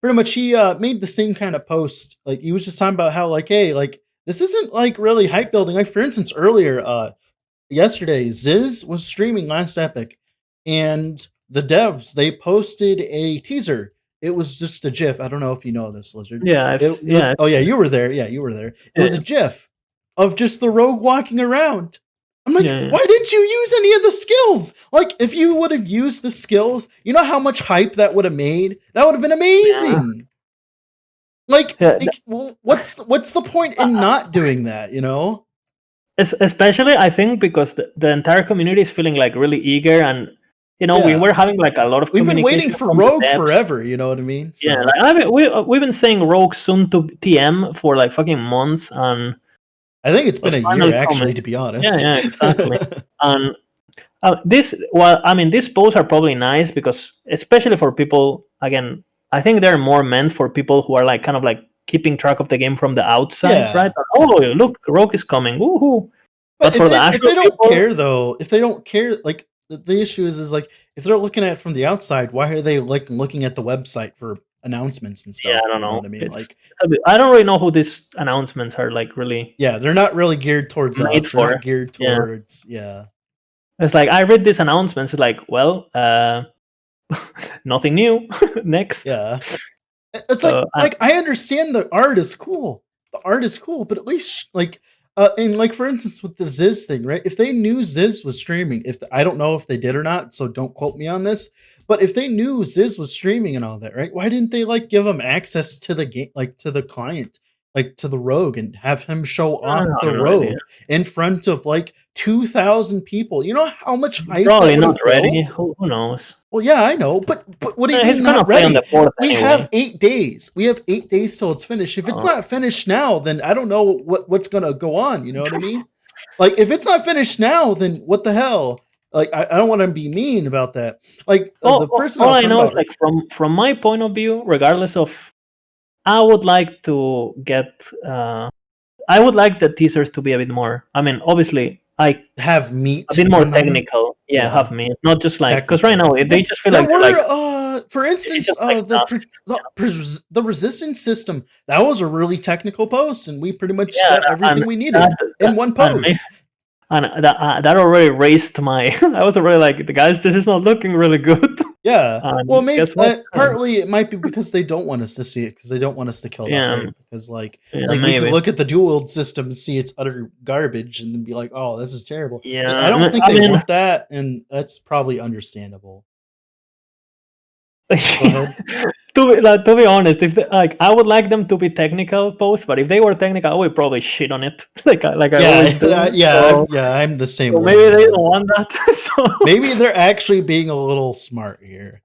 pretty much he made the same kind of post. Like he was just talking about how like, hey, like this isn't like really hype building. Like for instance, earlier yesterday, Ziz was streaming last Epic, and the devs they posted a teaser. It was just a GIF. I don't know if you know this, Lizard. Yeah, It was. Oh yeah, you were there. Yeah, you were there. It was a GIF of just the rogue walking around. I'm like, yeah. why didn't you use any of the skills? Like, if you would have used the skills, you know how much hype that would have made. That would have been amazing. Like, Yeah, well, what's the point in not doing that? You know? especially I think because the entire community is feeling like really eager, and we Yeah. were having like a lot of We've been waiting communication for from the Rogue devs. forever, you know what I mean? Yeah, So like we've been saying Rogue soon to TM for like fucking months, and I think it's been a year finally actually, coming. to be honest. Yeah, exactly. And these posts are probably nice because, especially for people, again, I think they're more meant for people who are like kind of like keeping track of the game from the outside, right? Yeah. Oh, look, Rogue is coming, woohoo! But But for the if actual they don't people, care though, if they don't care, like the issue is like if they're looking at it from the outside, why are they like looking at the website for announcements and yeah, stuff? I don't You know know. what I mean? It's Like, I don't really know who these announcements are like really yeah, they're not really geared towards made us. They're not for. geared Yeah, towards yeah. it's like I read these announcements. It's like, well, nothing new. Next. Yeah. It's like I understand the art is cool. The art is cool, but at least like and like for instance with the Ziz thing, right? If they knew Ziz was streaming, if I don't know if they did or not, so don't quote me on this. But if they knew Ziz was streaming and all that, right? Why didn't they like give him access to the game, like to the client, like to the Rogue, and have him show off the no idea. Rogue in front of like 2,000 people? You know how much hype that Probably would not have ready. built? Who knows? Well, yeah, I know, but what do you He's mean gonna not play on the ready? fourth We anyway. have 8 days. We have 8 days till it's finished. If it's not finished now, then I don't know what's gonna go on. You know what I mean? Like, if it's not finished now, then what the hell? Like, I don't want to be mean about that. Like, the person I All was I talking know is about, like from my point of view, regardless of, I would like to get. I would like the teasers to be a bit more. I mean, obviously, have a meat bit more in them. technical. Yeah, Yeah, have me, not just like because right technical. now they Well, just feel there like they're like were, for it's instance, just like tasks. the resistance system. That was a really technical post, and we pretty much Yeah, got everything and we needed in one and me, post. and that already raised my. I was already like, the guys, this is not looking really good. Yeah. Well, And maybe guess what? partly it might be because they don't want us to see it because they don't want us to kill that Yeah, hype. Because like we could maybe. look at the dual wield system and see it's utter garbage and then be like, oh, this is terrible. Like, I Yeah, don't think I they mean, want that, and that's probably understandable. Go ahead. to be honest, if like I would like them to be technical posts, but if they were technical, I would probably shit on it, like I always do. I'm the same So way. maybe they don't want that. So Maybe they're actually being a little smart here.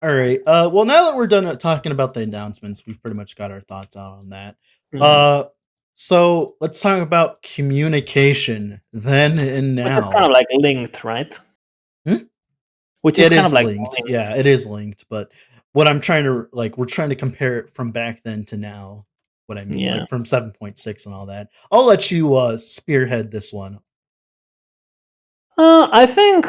All right. Well, now that we're done talking about the announcements, we've pretty much got our thoughts out on that. Mhm. So let's talk about communication then and which is kind now. of like linked, right? Hmm? Which is It kind of is like linked. linked. Yeah, it is linked. But what I'm trying to like, we're trying to compare it from back then to now. What I mean, Yeah. like from 7.6 and all that. I'll let you spearhead this one. Uh, I think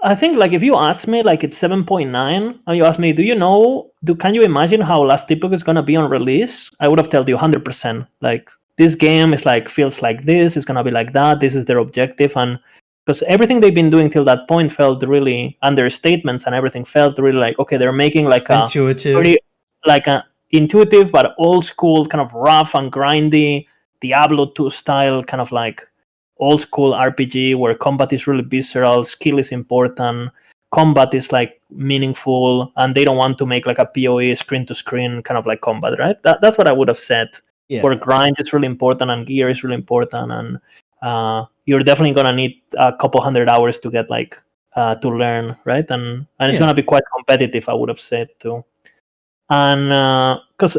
I think like if you ask me like it's 7.9 and you ask me, do you know, do can you imagine how Last Epoch is gonna be on release? I would have told you 100%. Like this game is like feels like this, it's gonna be like that. This is their objective, and because everything they've been doing till that point felt really understatements and everything felt really like okay, they're making like a Intuitive. pretty like a intuitive but old school kind of rough and grindy Diablo 2 style kind of like old school RPG where combat is really visceral, skill is important, combat is like meaningful, and they don't want to make like a PoE screen to screen kind of like combat, right? That's what I would have said. Where Yeah. grind is really important and gear is really important, and you're definitely gonna need a couple hundred hours to get like to learn, right? And it's gonna Yeah. be quite competitive, I would have said too. And because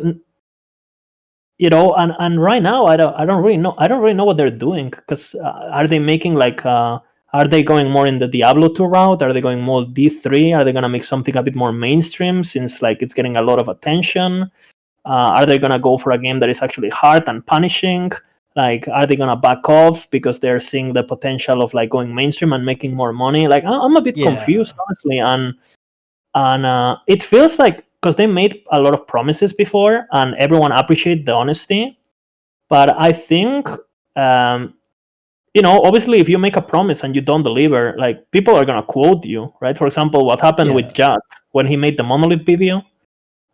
and right now I don't really know what they're doing because are they making like are they going more in the Diablo 2 route, are they going more D3, are they going to make something a bit more mainstream since like it's getting a lot of attention, are they going to go for a game that is actually hard and punishing, like are they going to back off because they're seeing the potential of like going mainstream and making more money, like I'm a bit confused Yeah. honestly. And it feels like because they made a lot of promises before and everyone appreciate the honesty, but I think um, obviously if you make a promise and you don't deliver, like people are gonna quote you, right? For example, what happened with Yeah. Judd when he made the Monolith video,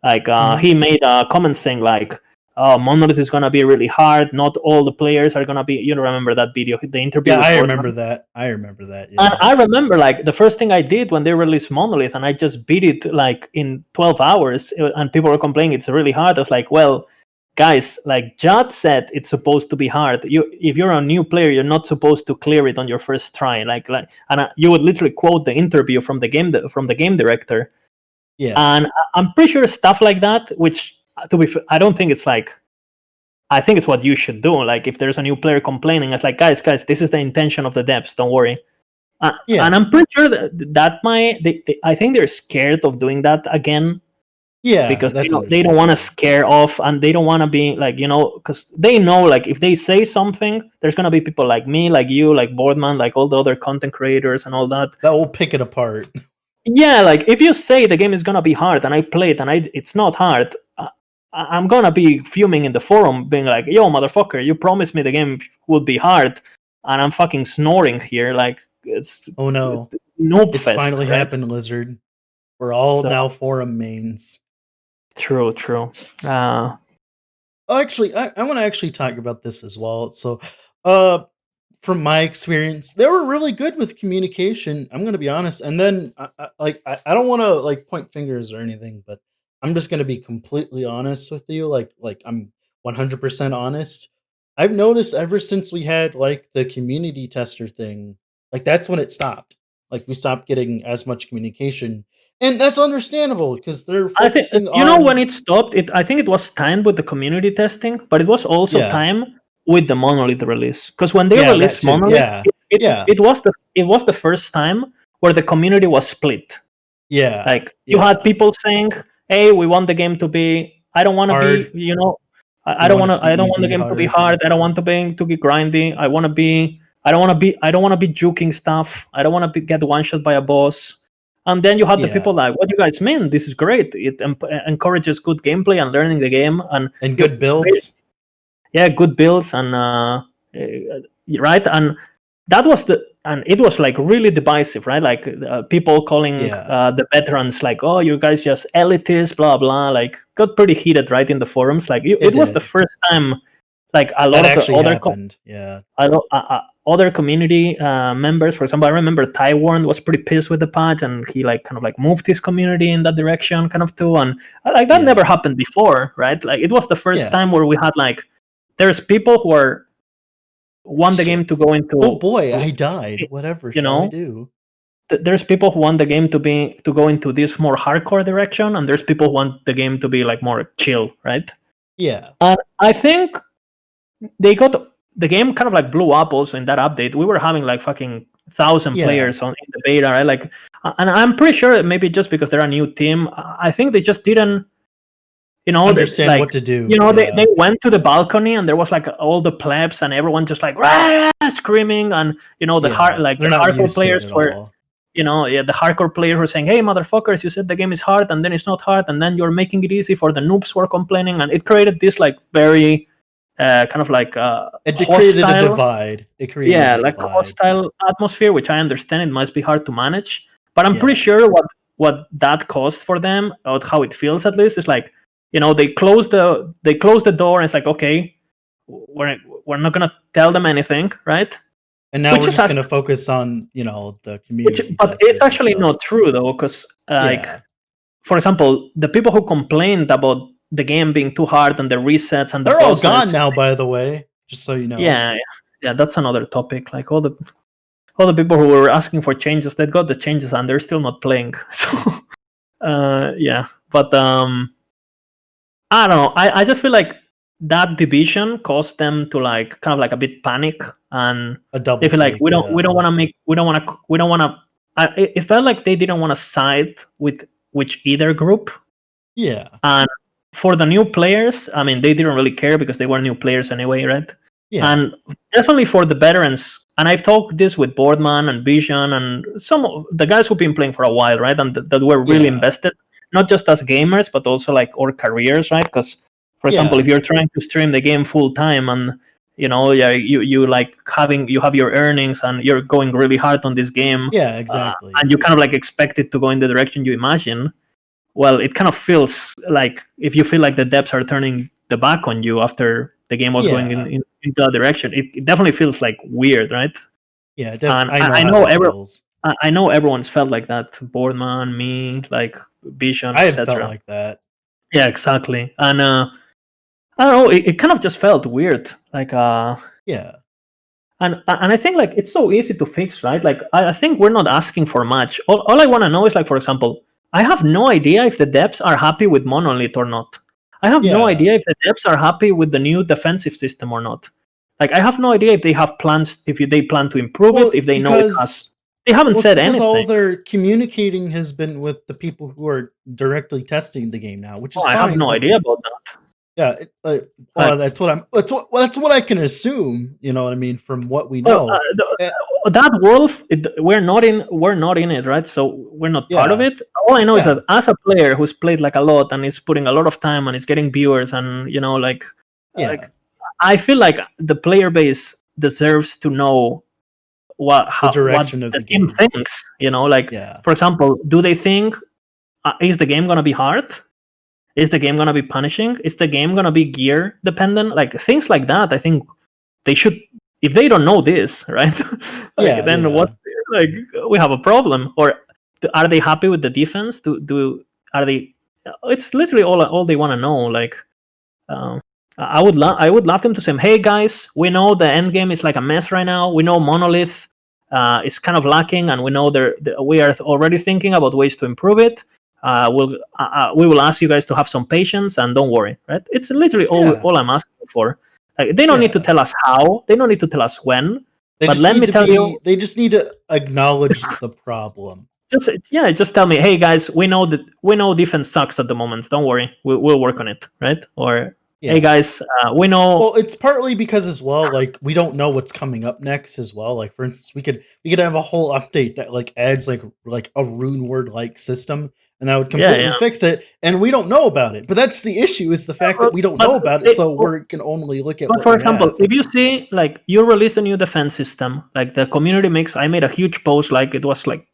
like Mhm. he made a comment saying like, "Oh, Monolith is gonna be really hard. Not all the players are gonna be." You remember that video, the interview Yeah, with I remember Boardman? that. I remember that. And Yeah. I remember like the first thing I did when they released Monolith, and I just beat it like in 12 hours, and people were complaining it's really hard. I was like, well, guys, like Judd said, it's supposed to be hard. If you're a new player, you're not supposed to clear it on your first try. And you would literally quote the interview from the game director, Yeah. and I'm pretty sure stuff like that. Which I don't think it's like. I think it's what you should do. Like if there's a new player complaining, it's like, guys, this is the intention of the devs. Don't worry. And Yeah. I'm pretty sure that I think they're scared of doing that again Yeah, because that's they don't want to understandable. scare off and they don't want to be like because they know like if they say something, there's gonna be people like me, like you, like Boardman, like all the other content creators and all that. That will pick it apart. Yeah, like if you say the game is gonna be hard and I play it and it's not hard, I'm gonna be fuming in the forum, being like, "Yo, motherfucker, you promised me the game would be hard, and I'm fucking snoring here." Like Oh it's no. noob It's fest, finally right? happened, Lizard. We're all So now forum mains. true. Uh, Oh, actually, I want to actually talk about this as well. So, uh, from my experience, they were really good with communication. I'm gonna be honest, and then I don't want to like point fingers or anything, but I'm just gonna be completely honest with you. Like I'm 100% honest. I've noticed ever since we had like the community tester thing, like that's when it stopped. Like we stopped getting as much communication, and that's understandable because they're I think focusing when on it stopped. I think it was timed with the community testing, but it was also yeah, timed with the Monolith release. Because when they yeah, that released too, Monolith, yeah, yeah, it was the first time where the community was split. yeah, Like you had yeah. people saying, "Hey, we want the game to be. I don't want to be. Hard. I We don't want want it to. to be I don't want the easy, game to be hard. hard. I don't want the game to be grindy. I want to be. I don't want to be juking stuff. I don't want to get one shot by a boss." And then you had the people Yeah, like, "What do you guys mean? This is great. It encourages good gameplay and learning the game, and and you, good builds. yeah, good builds and right." And that was it was like really divisive, right? Like people calling Yeah, the veterans like, "Oh, you guys just elitist, blah blah." Like got pretty heated, right, in the forums. Like it it was the did. first time like a lot That of the actually happened. Yeah, other community members, for example, I remember Taiwan was pretty pissed with the patch and he like kind of like moved his community in that direction kind of too, and like that never yeah, happened before, right? Like it was the first yeah. time where we had like there's people who are want the game Shit. to go Oh into boy, I died. Whatever you shall I know do? there's people who want the game to go into this more hardcore direction, and there's people who want the game to be like more chill, right? Yeah, And I think they got the game kind of like blew up also in that update. We were having like fucking 1,000 Yeah. players in the beta, right? Like, and I'm pretty sure maybe just because they're a new team, I think they just didn't, Understand like, what to do. they went to the balcony and there was like all the plebs and everyone just like "Rah!" screaming, and the They're not hardcore used to it players at were, all. the hardcore players were saying, "Hey, motherfuckers, you said the game is hard, and then it's not hard, and then you're making it easy for the noobs who are complaining," and it created this like very kind of like It hostile, created a divide. like a hostile atmosphere, which I understand it must be hard to manage. But I'm pretty Yeah. sure what that caused for them, or how it feels at least, is like, they close the door and it's like, okay, we're not gonna tell them anything, right? And now Which we're is just gonna focus on, the community but it's testers and actually stuff. not true though, because like, Yeah. for example, the people who complained about the game being too hard and the resets and the They're all bosses, gone now, by the way, just so you know. yeah, that's another topic. Like all the people who were asking for changes, they got the changes and they're still not playing. So yeah, but I don't know. I just feel like that division caused them to like kind of like a bit panic, and A double they feel like take, we don't want to. It felt like they didn't want to side with either group. Yeah. And for the new players, I mean, they didn't really care because they were new players anyway, right? Yeah. And definitely for the veterans, and I've talked this with Boardman and Vision and some of the guys who've been playing for a while, right? And that were really invested, not just as gamers, but also like our careers, right? Because, for example, if you're trying to stream the game full time and you like you have your earnings and you're going really hard on this game, Yeah, exactly. and you kind of like expect it to go in the direction you imagine. Well, it kind of feels like if you feel like the devs are turning the back on you after the game was going in that direction, it definitely feels like weird, right? Yeah, and I know I know everyone's felt like that. Boardman, me, like Vision, I have felt etc. like that. Yeah, exactly. And I don't know, it kind of just felt weird. Like yeah. And I think like it's so easy to fix, right? Like I think we're not asking for much. All I want to know is, like, for example, I have no idea if the devs are happy with Monolith or not. I have no idea if the devs are happy with the new defensive system or not. Like I have no idea if they have plans, if they plan to improve it, if they know it has. They haven't said anything. All their communicating has been with the people who are directly testing the game now, which is fine. I have no idea about that. Yeah, that's what I can assume. You know what I mean, from what we know. That world, we're not in it, right? So we're not part of it. All I know is that as a player who's played like a lot and is putting a lot of time and is getting viewers, and like I feel like the player base deserves to know what the team thinks. For example, do they think is the game gonna be hard? Is the game gonna be punishing? Is the game gonna be gear dependent? Like things like that. I think they should. If they don't know this, right? Then what? Like we have a problem. Or are they happy with the defense? Are they? It's literally all they want to know. Like, I would love them to say, "Hey guys, we know the end game is like a mess right now. We know Monolith is kind of lacking, and we know we are already thinking about ways to improve it. We will ask you guys to have some patience and don't worry." Right? It's literally all I'm asking for. Like, they don't need to tell us how. They don't need to tell us when. But let me tell you, they just need to acknowledge the problem. Just tell me, hey guys, we know defense sucks at the moment. Don't worry, we'll work on it, right? Or hey guys, we know. Well, it's partly because as well, like we don't know what's coming up next as well. Like for instance, we could have a whole update that like adds like a rune word like system, and that would completely fix it. And we don't know about it. But that's the issue: is the fact that we don't know about it, so we can only look at. But for example, if you see like you release a new defense system, like the community I made a huge post, like it was like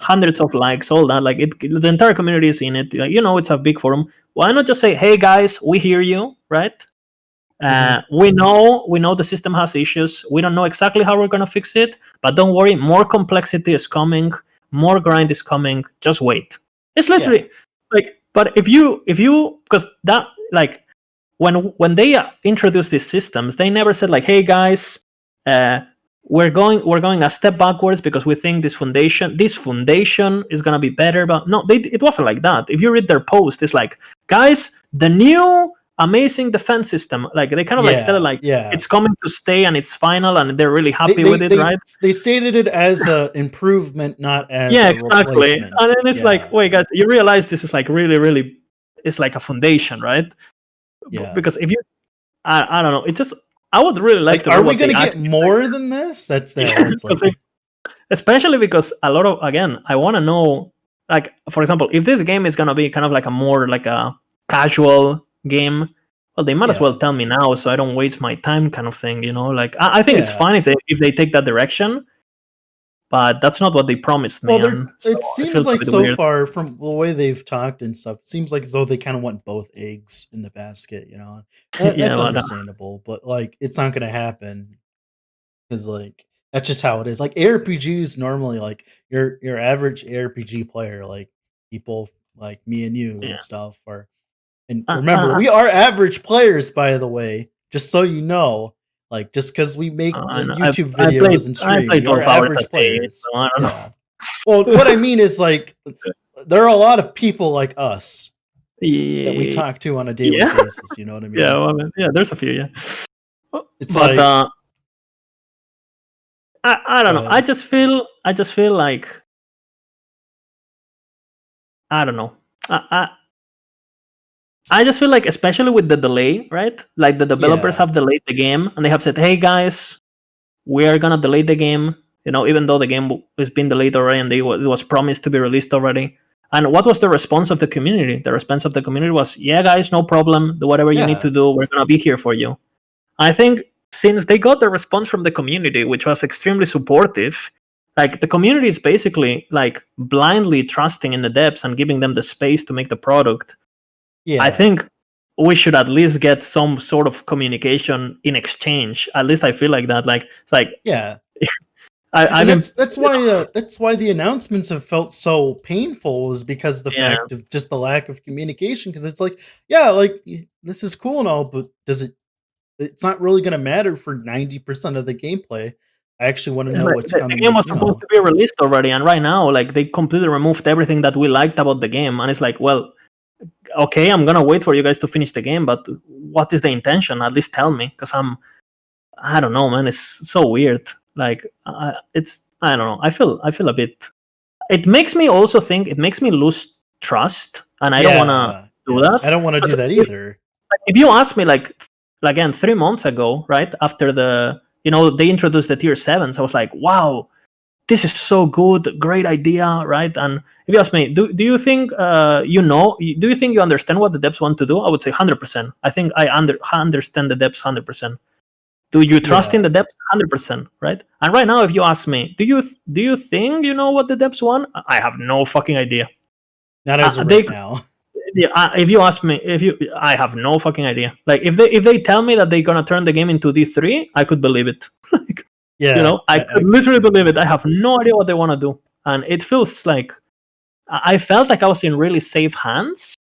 hundreds of likes, all that. Like the entire community is in it. Like, it's a big forum. Why not just say, "Hey guys, we hear you, right? We know the system has issues. We don't know exactly how we're gonna fix it, but don't worry. More complexity is coming. More grind is coming. Just wait." It's literally like. But if you because that like when they introduced these systems, they never said like, "Hey guys, we're going a step backwards because we think this foundation is gonna be better." But no, it wasn't like that. If you read their post, it's like, "Guys, the new amazing defense system. Like they kind of like said it like yeah. it's coming to stay and it's final and they're really They happy they with it, they right? they stated it as a improvement, not as Yeah, a exactly. And replacement. then it's like, Yeah, wait, guys, you realize this is like really, really, it's like a foundation, right? yeah. Because if you, I don't know, it just, I would really like Like, to know are we what they gonna get actually think. more than this? That's like, Especially because a lot of, again, I want to know, like, for example, if this game is gonna be kind of like a more like a casual game, well, they might as well yeah, tell me now so I don't waste my time, kind of thing. You know, like I think it's yeah. fine if they take that direction, but that's not what they promised me, Well, there. and so It it seems feels a like bit so weird. far from the way they've talked and stuff, it seems like as though they kind of want both eggs in the basket. Yeah, That's but understandable. But like, it's not gonna happen because like that's just how it is. Like ARPGs normally, like your average ARPG player, like people like me and you yeah. and stuff are. And Uh, remember, uh, we are average players, by the way. Just so you know, like just because we make I know. YouTube I played videos and I stream, played we are 12 hours a average day, players. so I don't Yeah. Well, know. what I mean is like there are a lot of people like us that we talk to on a daily Yeah, basis. You know what I yeah, mean? well, yeah. There's a few, yeah. It's But like, I don't go know. I ahead. just feel like I don't know. I I just feel like, especially with the delay, right? Like the developers Yeah, have delayed the game, and they have said, "Hey guys, we are gonna delay the game." You know, even though the game has been delayed already and it was promised to be released already. And what was the response of the community? The response of the community was, "Yeah, guys, no problem. Do whatever you need yeah, to do. We're gonna be here for you." I think since they got the response from the community, which was extremely supportive, like the community is basically like blindly trusting in the devs and giving them the space to make the product. I yeah. think we should at least get some sort of communication in exchange. At least I feel like that. Like it's like Yeah. I've And been, that's why the announcements have felt so painful is because the yeah, fact of just the lack of communication. Because it's like, yeah, like this is cool and all, but does it? It's not really going to matter for 90% of the gameplay. I actually want to know like what's the game coming. was You supposed know, to be released already, and right now, like they completely removed everything that we liked about the game, and it's like, well, okay, I'm gonna wait for you guys to finish the game, but what is the intention? At least tell me, because I don't know, man. It's so weird. Like it's I don't know. I feel a bit. It makes me also think. It makes me lose trust, and I don't want to yeah, do yeah. that. I don't want to do 'Cause that either. if you ask me, like again 3 months ago, right after they introduced the tier sevens, I was like, wow, this is so good, great idea, right? And if you ask me, do you think do you think you understand what the devs want to do? I would say 100%. I think I understand the devs 100%. Do you trust in Yeah, the devs? 100%, right? And right now, if you ask me, do you think you know what the devs want? I have no fucking idea. not as of They right now. Yeah, if you ask me, if you I have no fucking idea. Like if they tell me that they're gonna turn the game into D3, I could believe it. Like, Yeah, I I could could literally too. believe it. I Yeah, have no idea what they want to do, and it feels like I felt like I was in really safe hands.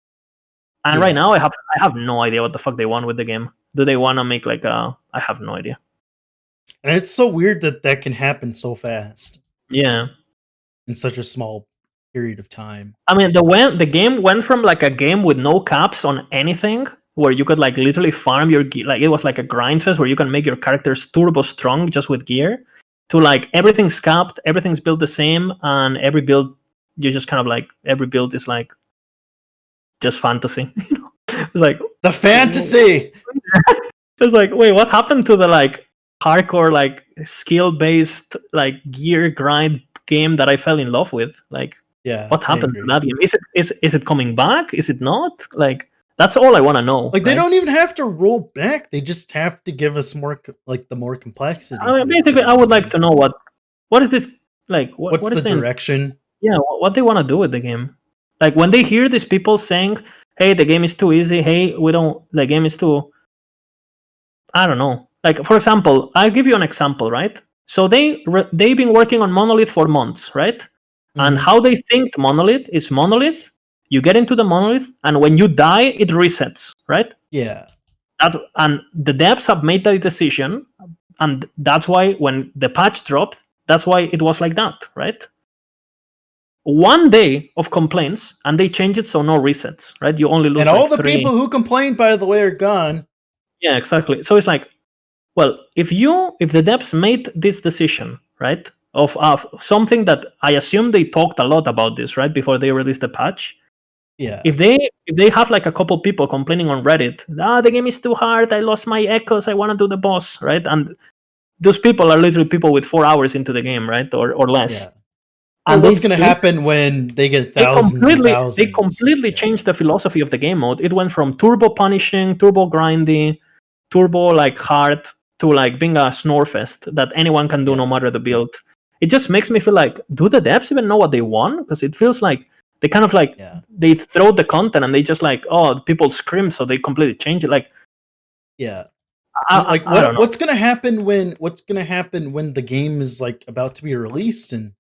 And right yeah. now, I have no idea what the fuck they want with the game. Do they want to make like a? I have no idea. And it's so weird that that can happen so fast Yeah, in such a small period of time. I mean the game went from like a game with no caps on anything, where you could like literally farm your gear, like it was like a grind fest where you can make your characters turbo strong just with gear, to like everything's capped, everything's built the same, and every build you just kind of like every build is like just fantasy. It's like The fantasy. it's like, wait, what happened to the like hardcore like skill based like gear grind game that I fell in love with? Like, Yeah, what I happened to agree. that game? Is it coming back? Is it not? Like, that's all I want to know, Like they right? don't even have to roll back. They just have to give us more like the more complexity I mean, to it. You basically, know I what I would like mean? to know what is this like? What's What the is the direction? yeah? What they want to do with the game? Like when they hear these people saying, "Hey, the game is too easy. Hey, we don't. The game is too." I don't know. Like for example, I'll give you an example, right? So they've been working on Monolith for months, right? And Hmm. how they think Monolith is Monolith. You get into the Monolith, and when you die, it resets, right? Yeah, And the devs have made that decision, and that's why when the patch dropped, that's why it was like that, right? one day of complaints, and they change it so no resets, right? You only lose And all like the 3. people who complained, by the way, are gone. Yeah, exactly. So it's like, well, if the devs made this decision, right, of something that I assume they talked a lot about this, right, before they released the patch. Yeah. If they have like a couple people complaining on Reddit, the game is too hard, I lost my echoes, I want to do the boss, right? And those people are literally people with 4 hours into the game, right, or less. Yeah. Or And what's going to happen when they get thousands and they thousands? completely Yeah. changed the philosophy of the game mode. It went from turbo punishing, turbo grindy, turbo like hard, to like being a snore fest that anyone can do no Yeah. matter the build. It just makes me feel like, do the devs even know what they want? Because it feels like they kind of like Yeah. they throw the content and they just like, oh, people scream, so they completely change it. Like, Yeah. And like I don't know. what's going to happen when the game is like about to be released and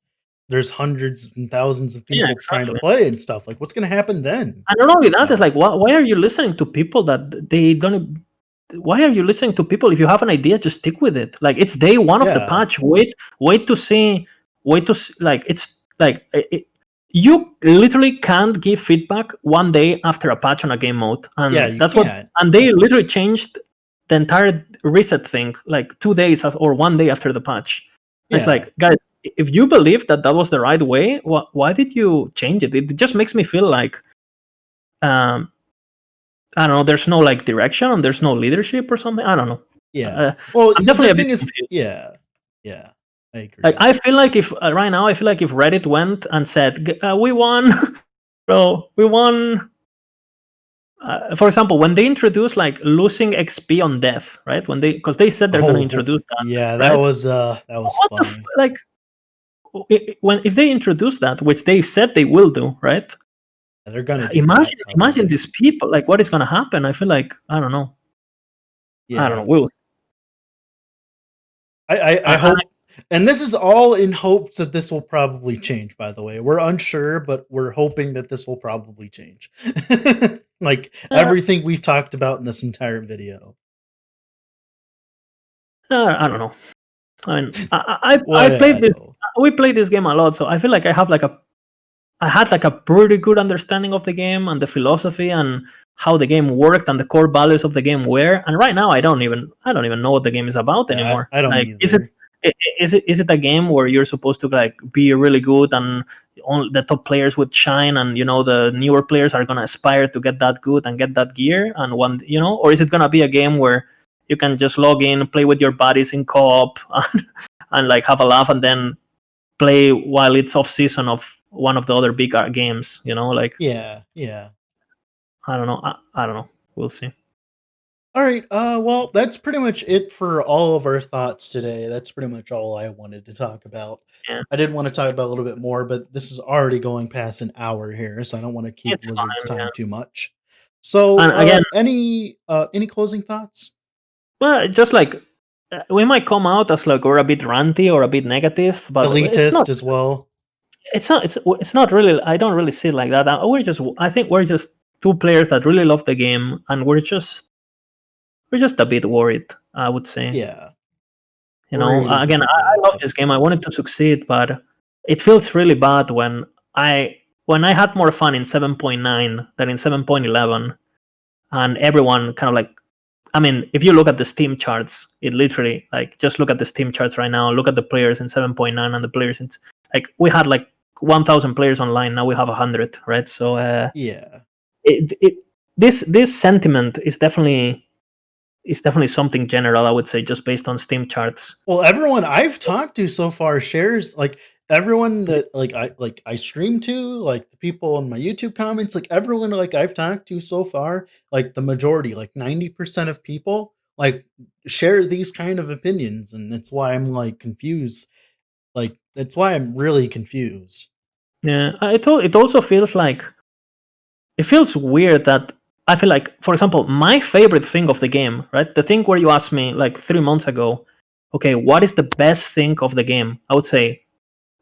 there's hundreds and thousands of Yeah, people trying to exactly. play and stuff? Like what's going to happen then? And not only You that, it's know? like, why are you listening to people that they don't? Why are you listening to people? If you have an idea, just stick with it. Like, it's day one of the Yeah. patch. Wait to see. Like, it's like you literally can't give feedback one day after a patch on a game mode, Yeah, and you that's what. can't. And they literally changed the entire reset thing like 2 days or one day after the patch. It's Yeah. like, guys, if you believe that was the right way, why did you change it? It just makes me feel like, um, I don't know. There's no like direction, and there's no leadership or something. I don't know. Yeah. Uh, Well, I'm the definitely a bit thing is, confused. yeah. Yeah. I Like, agree. I feel like if right now, I feel like if Reddit went and said, "We won," bro, we won. For example, when they introduced like losing XP on death, right? When because they said they're gonna Oh, introduce that, yeah, right? that was What the funny. like? When if they introduce that, which they said they will do, right? Yeah, they're gonna do that Imagine probably. these people. Like, what is gonna happen? I feel like, I don't know. I don't Yeah. know. We'll. I hope, and this is all in hopes that this will probably change, by the way. We're unsure, but we're hoping that this will probably change. Like Uh, everything we've talked about in this entire video. I don't know. I mean, I Well, yeah, played I this. know. We played this game a lot, so I feel like I had like a pretty good understanding of the game and the philosophy and how the game worked and the core values of the game were. And right now, I don't even know what the game is about Yeah, anymore. I don't Like, either. is it a game where you're supposed to like be really good and only the top players would shine, and the newer players are gonna aspire to get that good and get that gear, and or is it gonna be a game where you can just log in, play with your buddies in co-op, and like have a laugh, and then play while it's off season of one of the other big games? Like, Yeah, yeah. I don't know. I don't know. We'll see. All right. Well, that's pretty much it for all of our thoughts today. That's pretty much all I wanted to talk about. Yeah, I did want to talk about a little bit more, but this is already going past an hour here, so I don't want to keep it's Lizard's fine. time Yeah, too much. So, and again, any closing thoughts? well, just like, we might come out as like we're a bit ranty or a bit negative, but it's not. Elitist as well. It's not really. I don't really see it like that. I think we're just two players that really love the game, and we're just a bit worried, I would say. Yeah, worried is a Again, good way I to love put this it. game. I wanted to succeed, but it feels really bad when I had more fun in 7.9 than in 7.11, and everyone kind of like. I mean, if you look at the Steam charts, it literally, like, just look at the Steam charts right now. Look at the players in 7.9 and the players in, like, we had like 1,000 players online. Now we have 100, right? So Yeah. it, it this sentiment is definitely something general, I would say, just based on Steam charts. Well, everyone I've talked to so far shares like everyone that I stream to, like the people in my YouTube comments, like everyone like I've talked to so far, like the majority, like 90% of people like share these kind of opinions, and that's why I'm like confused. Like that's why I'm really confused. Yeah, it also feels like it feels weird that I feel like, for example, my favorite thing of the game, right? The thing where you asked me like 3 months ago, okay, what is the best thing of the game? I would say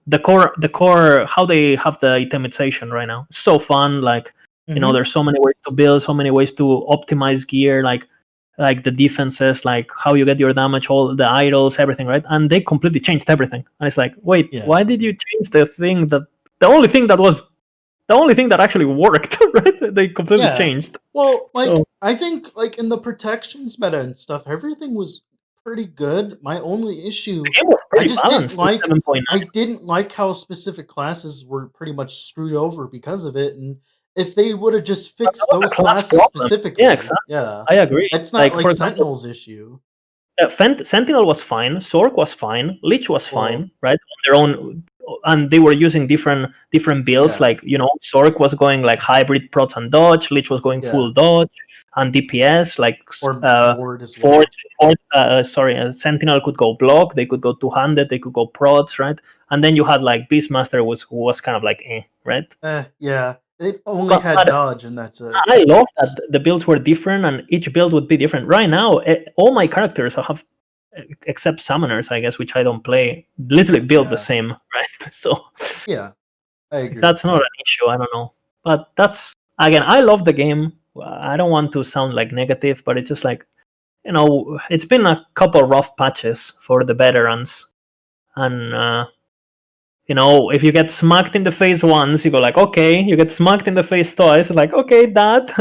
the core, how they have the itemization right now. It's so fun. Like, Mhm. there's so many ways to build, so many ways to optimize gear, like the defenses, like how you get your damage, all the idols, everything, right? And they completely changed everything. And it's like, wait, Yeah. why did you change the thing that the only thing that was the only thing that actually worked, right? They completely Yeah. changed. Well, So like, I think, like, in the protections meta and stuff, everything was pretty good. My only the issue, game was I pretty just didn't balanced in like 7.9. I didn't like how specific classes were pretty much screwed over because of it, and if they would've just But that fixed was a those class classes problem. Yeah, specifically, exactly. yeah. I agree. It's not Like like for example, Sentinel's issue. Sentinel was fine, Sork was fine, Lich was Well, fine, right? On their own, and they were using different builds. yeah. Like Sork was going like hybrid prots and dodge, Lich was going Yeah. full dodge and DPS. Like Or uh, Ward as Forge, well. Sentinel could go block, they could go two-handed, they could go prots, right? And then you had like Beastmaster was kind of like right? Yeah. It only had But dodge and that's it. I love that the builds were different and each build would be different. Right now, all my characters have, except summoners, I guess, which I don't play, literally build the Yeah. same, right? So Yeah. I if agree with that's not that. an issue, I don't know. But that's again, I love the game. I don't want to sound like negative, but it's just like it's been a couple rough patches for the veterans, and if you get smacked in the face once, you go like, okay. You get smacked in the face twice, like, okay, Dad.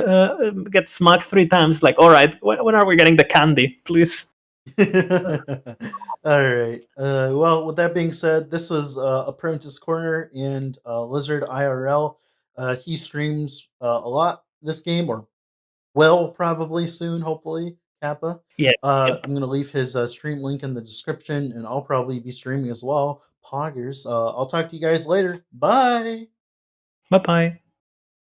Get smacked 3 times, like, all right. When are we getting the candy, please? Alright. Well, with that being said, this was, Apprentice Corner and, Lizard IRL. He streams, a lot this game, or will probably soon, hopefully, Kappa. Yeah. Yep. I'm gonna leave his, stream link in the description, and I'll probably be streaming as well. Poggers. I'll talk to you guys later. Bye! Bye bye.